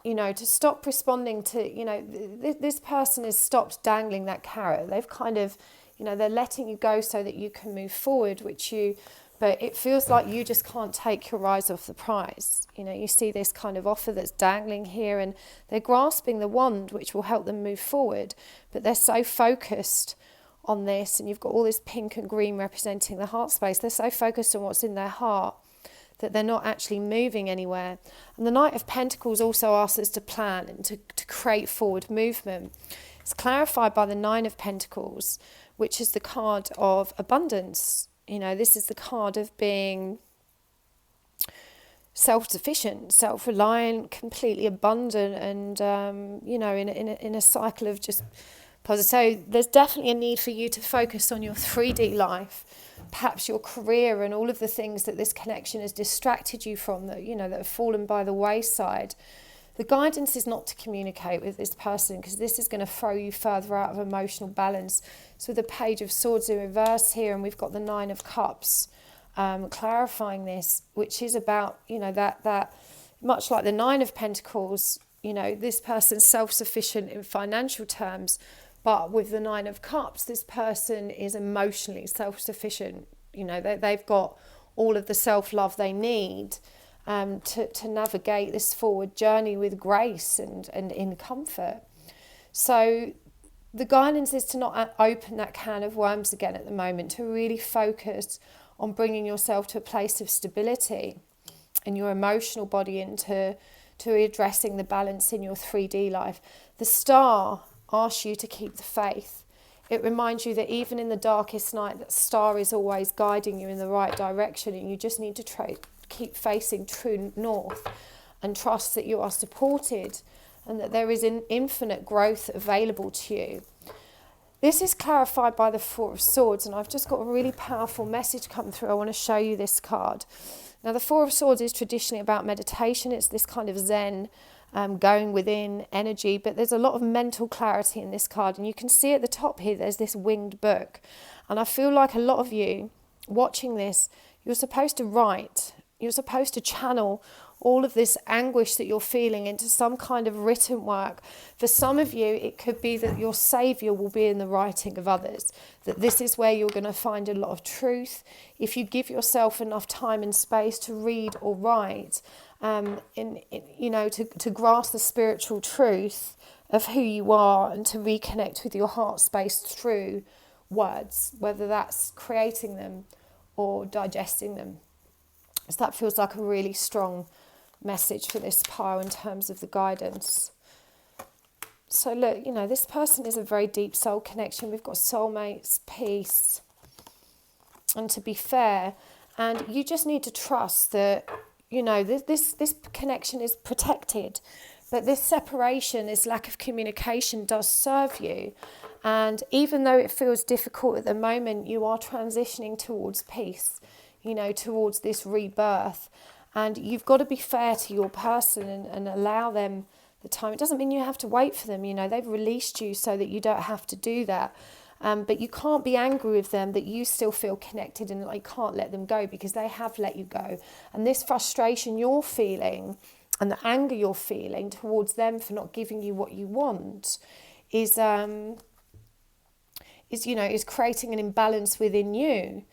Speaker 1: you know, to stop responding to, you know, this person has stopped dangling that carrot. They've kind of, you know, they're letting you go so that you can move forward, but it feels like you just can't take your eyes off the prize. You know, you see this kind of offer that's dangling here, and they're grasping the wand, which will help them move forward, but they're so focused on this, and you've got all this pink and green representing the heart space. They're so focused on what's in their heart that they're not actually moving anywhere. And the Knight of Pentacles also asks us to plan and to create forward movement. It's clarified by the Nine of Pentacles, which is the card of abundance. You know, this is the card of being self-sufficient, self-reliant, completely abundant, and you know, in a cycle of just positive. So there's definitely a need for you to focus on your 3D life, perhaps your career, and all of the things that this connection has distracted you from, that, you know, that have fallen by the wayside. The guidance is not to communicate with this person, because this is going to throw you further out of emotional balance. So the Page of Swords in reverse here, and we've got the Nine of Cups clarifying this, which is about, you know, that much like the Nine of Pentacles, you know, this person's self-sufficient in financial terms, but with the Nine of Cups, this person is emotionally self-sufficient. You know, they've got all of the self-love they need to navigate this forward journey with grace and in comfort. So the guidance is to not open that can of worms again at the moment, to really focus on bringing yourself to a place of stability in your emotional body, and to addressing the balance in your 3D life. The Star asks you to keep the faith. It reminds you that even in the darkest night, that star is always guiding you in the right direction, and you just need to keep facing true north and trust that you are supported and that there is an infinite growth available to you. This is clarified by the Four of Swords, and I've just got a really powerful message come through. I want to show you this card. Now, the Four of Swords is traditionally about meditation. It's this kind of Zen, going within energy, but there's a lot of mental clarity in this card, and you can see at the top here there's this winged book, and I feel like a lot of you watching this, you're supposed to write, you're supposed to channel all of this anguish that you're feeling into some kind of written work. For some of you, it could be that your saviour will be in the writing of others, that this is where you're going to find a lot of truth. If you give yourself enough time and space to read or write, to grasp the spiritual truth of who you are and to reconnect with your heart space through words, whether that's creating them or digesting them. So that feels like a really strong message for this pile in terms of the guidance. So look, this person is a very deep soul connection. We've got soulmates, peace, and to be fair, and you just need to trust that, this connection is protected, but this separation, this lack of communication does serve you. And even though it feels difficult at the moment, you are transitioning towards peace, towards this rebirth. And you've got to be fair to your person and allow them the time. It doesn't mean you have to wait for them. They've released you so that you don't have to do that. But you can't be angry with them that you still feel connected and like can't let them go, because they have let you go. And this frustration you're feeling and the anger you're feeling towards them for not giving you what you want is creating an imbalance within you.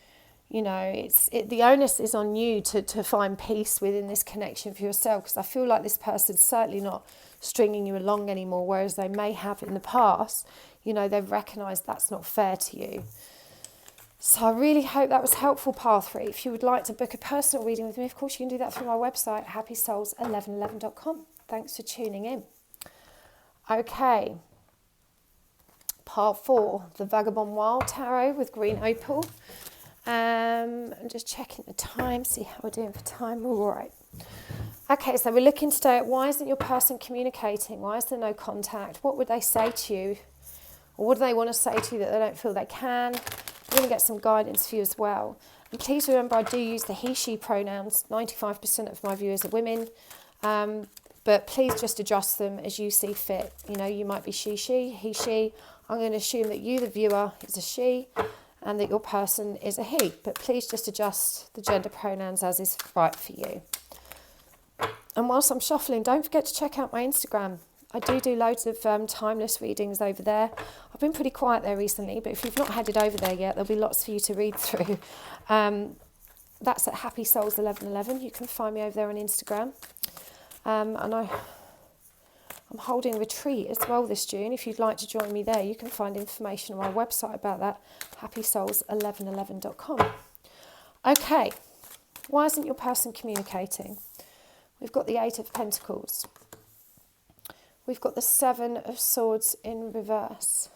Speaker 1: The onus is on you to find peace within this connection for yourself, because I feel like this person's certainly not stringing you along anymore, whereas they may have in the past. They've recognised that's not fair to you. So I really hope that was helpful, Pile 3. If you would like to book a personal reading with me, of course you can do that through my website, happysouls1111.com. Thanks for tuning in. Okay. Pile 4, the Vagabond Wild Tarot with green opal. I'm just checking the time, see how we're doing for time. All right. Okay, so we're looking today at why isn't your person communicating? Why is there no contact? What would they say to you? Or what do they want to say to you that they don't feel they can? We're going to get some guidance for you as well. And please remember, I do use the he, she pronouns. 95% of my viewers are women. But please just adjust them as you see fit. You might be she, he, she. I'm going to assume that you, the viewer, is a she, and that your person is a he. But please just adjust the gender pronouns as is right for you. And whilst I'm shuffling, don't forget to check out my Instagram. I do loads of timeless readings over there. I've been pretty quiet there recently, but if you've not headed over there yet, there'll be lots for you to read through. That's at happysouls1111. You can find me over there on Instagram. And I'm holding a retreat as well this June. If you'd like to join me there, you can find information on my website about that, happysouls1111.com. Okay, why isn't your person communicating? We've got the 8 of Pentacles. We've got the 7 of Swords in reverse.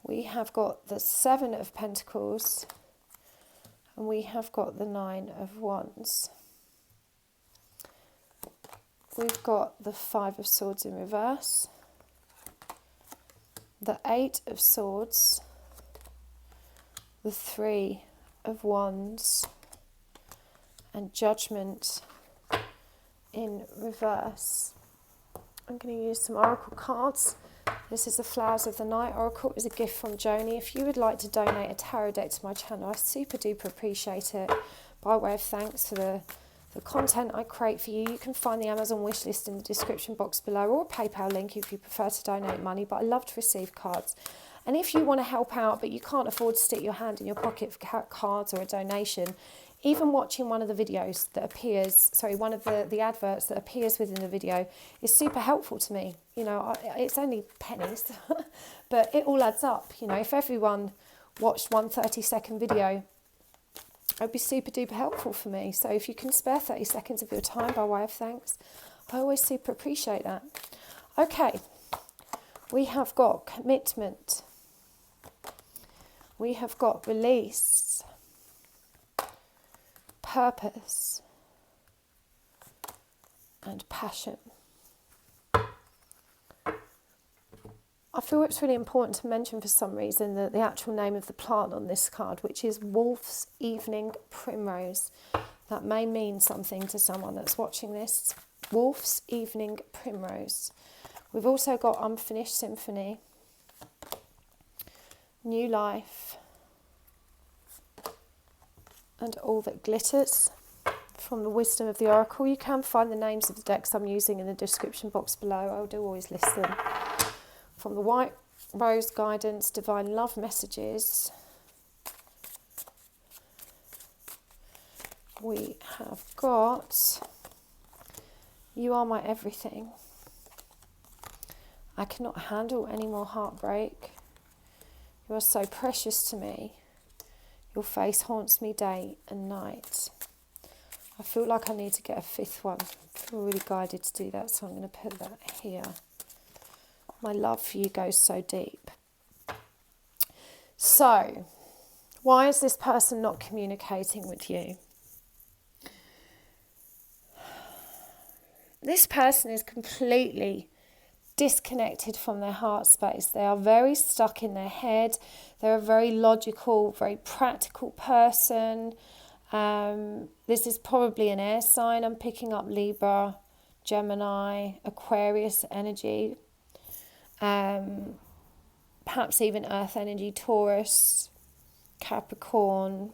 Speaker 1: We have got the 7 of Pentacles. And we have got the 9 of Wands. We've got the 5 of Swords in reverse. The 8 of Swords. The 3 of Wands. And Judgment in reverse. I'm going to use some oracle cards. This is the Flowers of the Night Oracle. It was a gift from Joni. If you would like to donate a tarot deck to my channel, I super duper appreciate it. By way of thanks for the content I create for you, you can find the Amazon wish list in the description box below, or a PayPal link if you prefer to donate money, but I love to receive cards. And if you want to help out but you can't afford to stick your hand in your pocket for cards or a donation, even watching one of the videos that appears, one of the adverts that appears within the video is super helpful to me. It's only pennies, but it all adds up. If everyone watched one 30-second video, it would be super duper helpful for me. So if you can spare 30 seconds of your time by way of thanks, I always super appreciate that. Okay, we have got commitment. We have got release. Purpose and passion. I feel it's really important to mention for some reason that the actual name of the plant on this card, which is Wolf's Evening Primrose. That may mean something to someone that's watching this. Wolf's Evening Primrose. We've also got Unfinished Symphony, New Life, and All That Glitters from the Wisdom of the Oracle. You can find the names of the decks I'm using in the description box below. I do always list them. From the White Rose Guidance, Divine Love Messages, we have got You Are My Everything. I cannot handle any more heartbreak. You are so precious to me. Your face haunts me day and night. I feel like I need to get a fifth one. I feel really guided to do that, so I'm going to put that here. My love for you goes so deep. So, why is this person not communicating with you? This person is completely disconnected from their heart space. They are very stuck in their head. They're a very logical, very practical person. This is probably an air sign. I'm picking up Libra, Gemini, Aquarius energy. Perhaps even Earth energy, Taurus, Capricorn,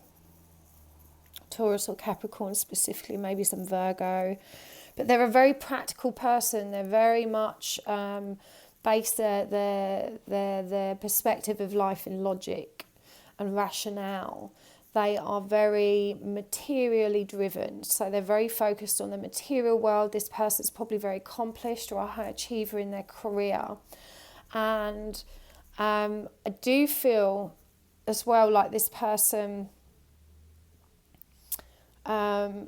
Speaker 1: Taurus or Capricorn specifically, maybe some Virgo. But they're a very practical person. They're very much base their perspective of life in logic and rationale. They are very materially driven. So they're very focused on the material world. This person's probably very accomplished or a high achiever in their career. And I do feel as well like this person has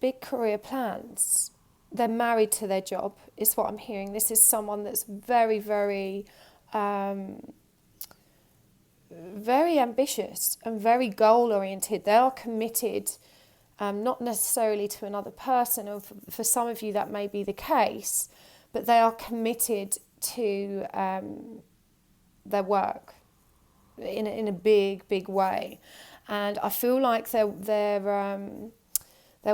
Speaker 1: big career plans. They're married to their job, is what I'm hearing. This is someone that's very, very, very ambitious and very goal-oriented. They are committed, not necessarily to another person, or for some of you that may be the case, but they are committed to their work in a big, big way. And I feel like their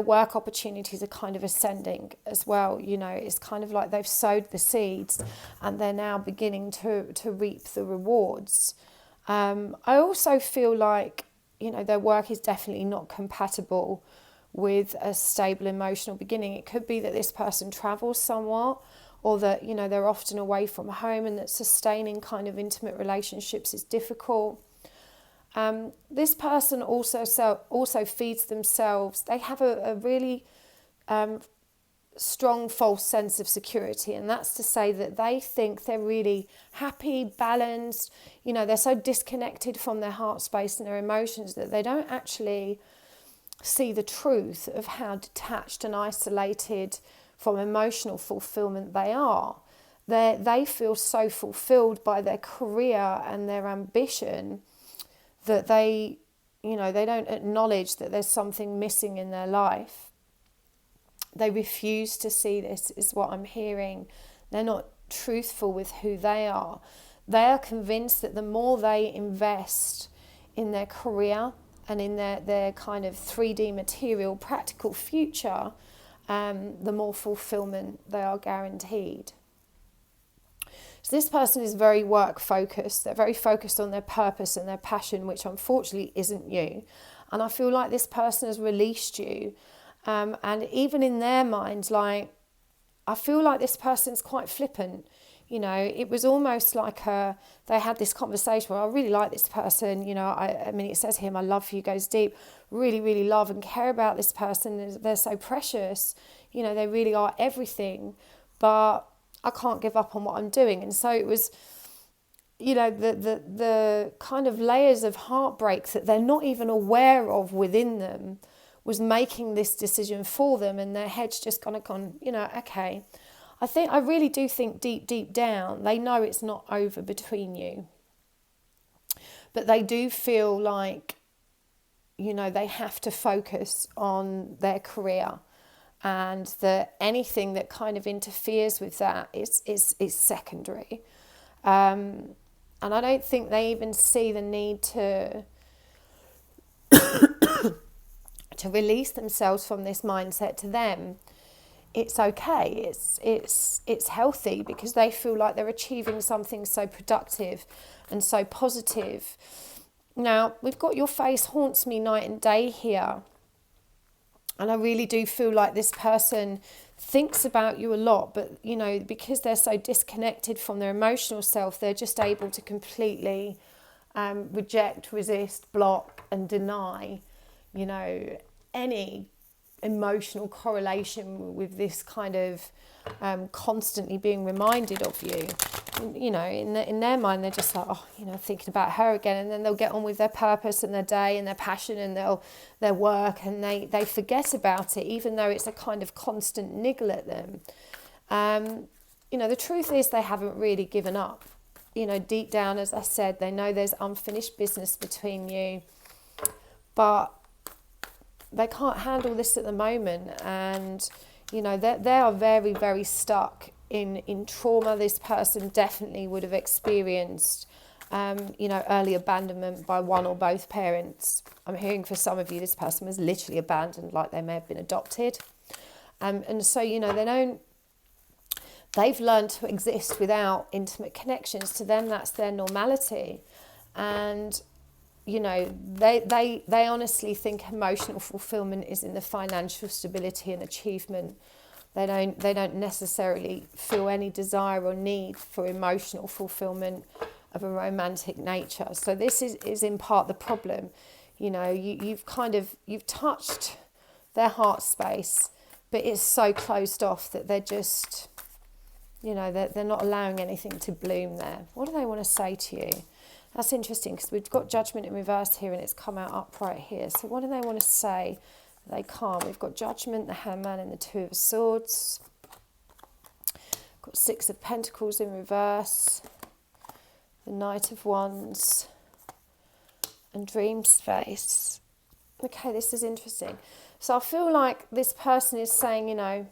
Speaker 1: work opportunities are kind of ascending as well. You know, it's kind of like they've sowed the seeds and they're now beginning to reap the rewards. I also feel like, you know, their work is definitely not compatible with a stable emotional beginning. It could be that this person travels somewhat, or that, you know, they're often away from home and that sustaining kind of intimate relationships is difficult. This person also feeds themselves. They have a really strong false sense of security, and that's to say that they think they're really happy, balanced. You know, they're so disconnected from their heart space and their emotions that they don't actually see the truth of how detached and isolated from emotional fulfillment they are. They feel so fulfilled by their career and their ambition that they don't acknowledge that there's something missing in their life. They refuse to see this, is what I'm hearing. They're not truthful with who they are. They are convinced that the more they invest in their career and in their kind of 3D material practical future, the more fulfillment they are guaranteed. So this person is very work focused. They're very focused on their purpose and their passion, which unfortunately isn't you. And I feel like this person has released you. And even in their minds, like, I feel like this person's quite flippant. You know, it was almost like they had this conversation where I really like this person. You know, I mean, it says here, my love for you goes deep. Really, really love and care about this person. They're so precious. You know, they really are everything. But I can't give up on what I'm doing. And so it was, you know, the kind of layers of heartbreak that they're not even aware of within them was making this decision for them, and their head's just kind of gone, you know, okay. I really do think deep down, they know it's not over between you. But they do feel like, you know, they have to focus on their career, and that anything that kind of interferes with that is secondary. And I don't think they even see the need to to release themselves from this mindset. To them, it's okay, it's healthy, because they feel like they're achieving something so productive and so positive. Now, we've got your face haunts me night and day here. And I really do feel like this person thinks about you a lot, but, you know, because they're so disconnected from their emotional self, they're just able to completely reject, resist, block and deny, you know, any emotional correlation with this kind of constantly being reminded of you. You know, in their mind, they're just like, oh, you know, thinking about her again, and then they'll get on with their purpose and their day and their passion and their work, and they forget about it, even though it's a kind of constant niggle at them. You know, the truth is they haven't really given up. You know, deep down, as I said, they know there's unfinished business between you, but they can't handle this at the moment, and you know, they are very, very stuck in trauma. This person definitely would have experienced, you know, early abandonment by one or both parents. I'm hearing for some of you, this person was literally abandoned, like they may have been adopted. And so, you know, they've learned to exist without intimate connections. To them, that's their normality. And, you know, they honestly think emotional fulfillment is in the financial stability and achievement. They don't necessarily feel any desire or need for emotional fulfillment of a romantic nature. So this is in part the problem. You know, you've touched their heart space, but it's so closed off that they're just, you know, they're not allowing anything to bloom there. What do they want to say to you? That's interesting, because we've got Judgment in reverse here and it's come out upright here. So what do they want to say? They can't. We've got Judgment, the Hangman and the Two of Swords. Got Six of Pentacles in reverse. The Knight of Wands. And Dream Space. Okay, this is interesting. So I feel like this person is saying, you know,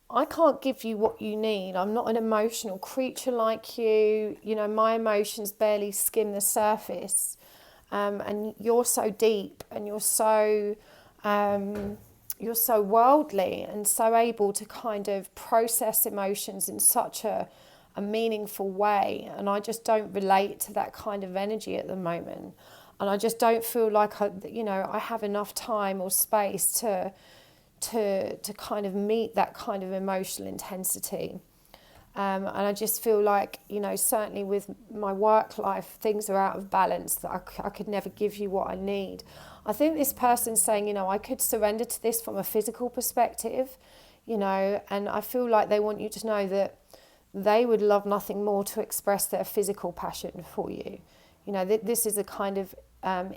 Speaker 1: I can't give you what you need. I'm not an emotional creature like you. You know, my emotions barely skim the surface. And you're so deep, and you're so worldly and so able to kind of process emotions in such a meaningful way. And I just don't relate to that kind of energy at the moment. And I just don't feel like I have enough time or space to kind of meet that kind of emotional intensity. And I just feel like, you know, certainly with my work life, things are out of balance, that I could never give you what I need. I think this person's saying, you know, I could surrender to this from a physical perspective, you know, and I feel like they want you to know that they would love nothing more to express their physical passion for you. You know, this is a kind of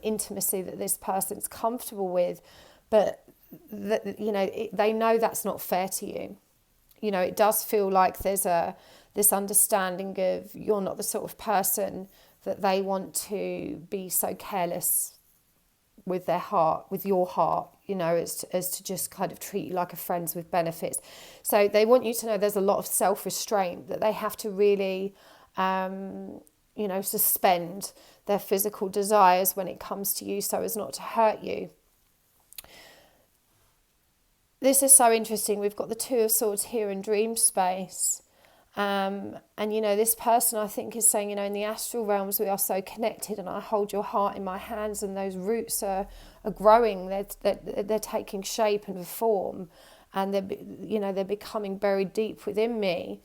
Speaker 1: intimacy that this person's comfortable with, but, you know, they know that's not fair to you. You know, it does feel like there's this understanding of you're not the sort of person that they want to be so careless with their heart, with your heart, you know, as to just kind of treat you like a friend with benefits. So they want you to know there's a lot of self-restraint, that they have to really, you know, suspend their physical desires when it comes to you so as not to hurt you. This is so interesting. We've got the Two of Swords here in Dream Space. And, you know, this person, I think, is saying, you know, in the astral realms, we are so connected, and I hold your heart in my hands, and those roots are growing. They're taking shape and form, and they're becoming buried deep within me.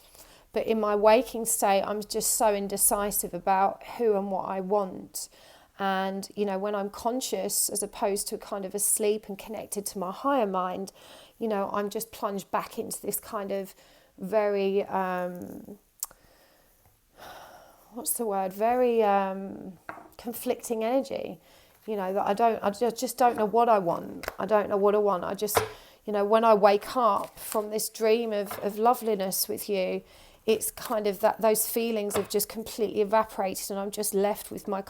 Speaker 1: But in my waking state, I'm just so indecisive about who and what I want. And, you know, when I'm conscious, as opposed to kind of asleep and connected to my higher mind, you know, I'm just plunged back into this kind of very, very conflicting energy. You know, that I just don't know what I want. I don't know what I want. I just, you know, when I wake up from this dream of loveliness with you, it's kind of that those feelings have just completely evaporated, and I'm just left with my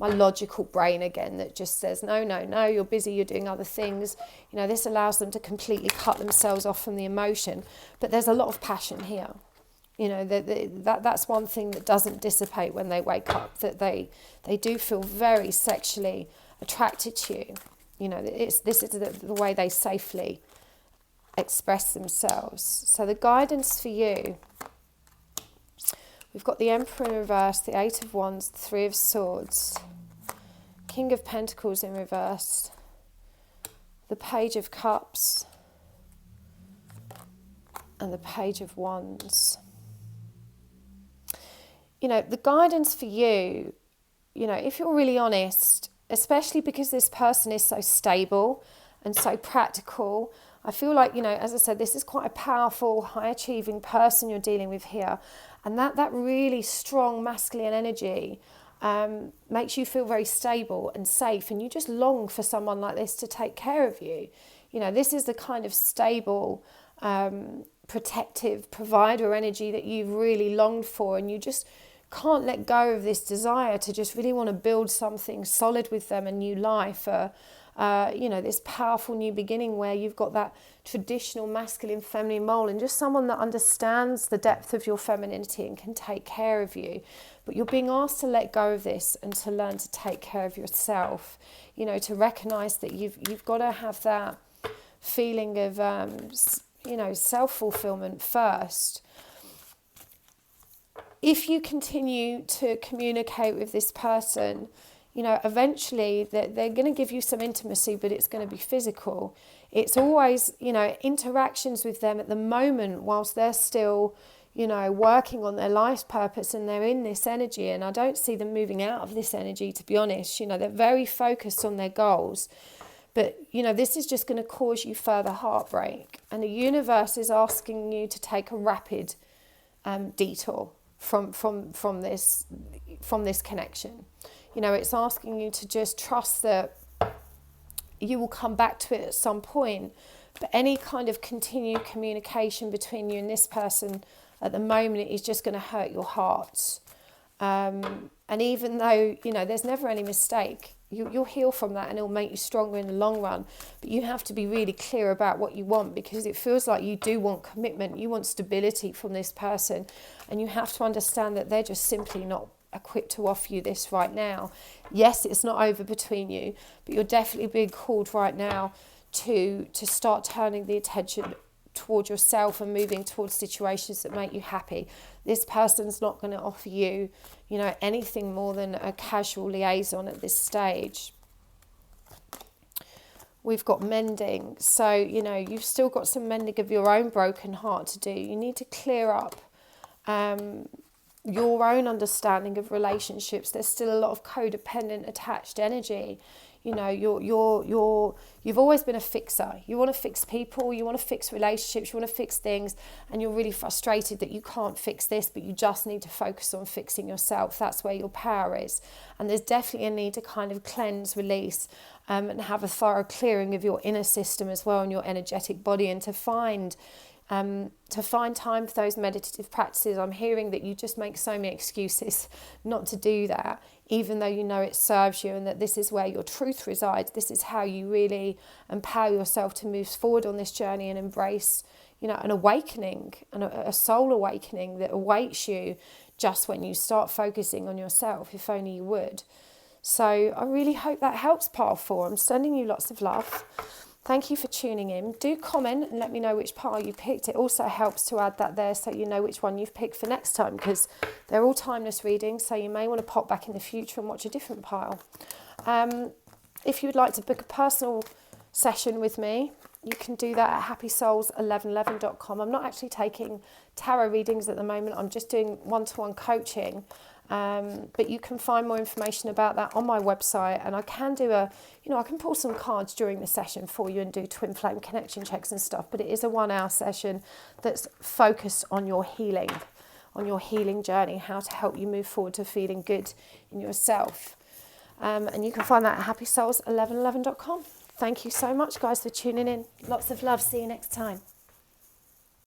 Speaker 1: logical brain again that just says, no, you're busy, you're doing other things. You know, this allows them to completely cut themselves off from the emotion. But there's a lot of passion here. You know, that's one thing that doesn't dissipate when they wake up, that they do feel very sexually attracted to you. You know, this is the way they safely express themselves. So the guidance for you, We've got the Emperor in reverse, the Eight of Wands, the Three of Swords, King of Pentacles in reverse, the Page of Cups, and the Page of Wands. You know, the guidance for you, you know, if you're really honest, especially because this person is so stable and so practical, I feel like, you know, as I said, this is quite a powerful, high-achieving person you're dealing with here. And that really strong masculine energy makes you feel very stable and safe. And you just long for someone like this to take care of you. You know, this is the kind of stable, protective provider energy that you've really longed for. And you just can't let go of this desire to just really want to build something solid with them, a new life, you know, this powerful new beginning where you've got that traditional masculine feminine mold and just someone that understands the depth of your femininity and can take care of you. But you're being asked to let go of this and to learn to take care of yourself, you know, to recognize that you've got to have that feeling of you know, self-fulfillment first. If you continue to communicate with this person, you know, eventually they're going to give you some intimacy, but it's going to be physical. It's always, you know, interactions with them at the moment whilst they're still, you know, working on their life's purpose and they're in this energy. And I don't see them moving out of this energy, to be honest. You know, they're very focused on their goals. But, you know, this is just going to cause you further heartbreak. And the universe is asking you to take a rapid detour from this connection. You know, it's asking you to just trust that you will come back to it at some point. But any kind of continued communication between you and this person at the moment is just going to hurt your heart. And even though, you know, there's never any mistake, you'll heal from that and it'll make you stronger in the long run. But you have to be really clear about what you want, because it feels like you do want commitment. You want stability from this person. And you have to understand that they're just simply not equipped to offer you this right now. Yes, it's not over between you, but you're definitely being called right now to start turning the attention toward yourself and moving towards situations that make you happy. This person's not going to offer you, you know, anything more than a casual liaison at this stage. We've got mending. So, you know, you've still got some mending of your own broken heart to do. You need to clear up your own understanding of relationships. There's still a lot of codependent attached energy. You know, you've always been a fixer. You want to fix people, you want to fix relationships, you want to fix things, and you're really frustrated that you can't fix this, but you just need to focus on fixing yourself. That's where your power is. And there's definitely a need to kind of cleanse, release, and have a thorough clearing of your inner system as well, and your energetic body, and to find time for those meditative practices. I'm hearing that you just make so many excuses not to do that, even though you know it serves you and that this is where your truth resides. This is how you really empower yourself to move forward on this journey and embrace, you know, an awakening, and a soul awakening that awaits you just when you start focusing on yourself, if only you would. So I really hope that helps, Pile 4. I'm sending you lots of love. Thank you for tuning in. Do comment and let me know which pile you picked. It also helps to add that there so you know which one you've picked for next time, because they're all timeless readings, so you may want to pop back in the future and watch a different pile. If you would like to book a personal session with me, you can do that at happysouls1111.com. I'm not actually taking tarot readings at the moment. I'm just doing one-to-one coaching. But you can find more information about that on my website, and I can do I can pull some cards during the session for you and do twin flame connection checks and stuff, but it is a 1 hour session that's focused on your healing journey, how to help you move forward to feeling good in yourself. And you can find that at happysouls1111.com. Thank you so much, guys, for tuning in. Lots of love. See you next time.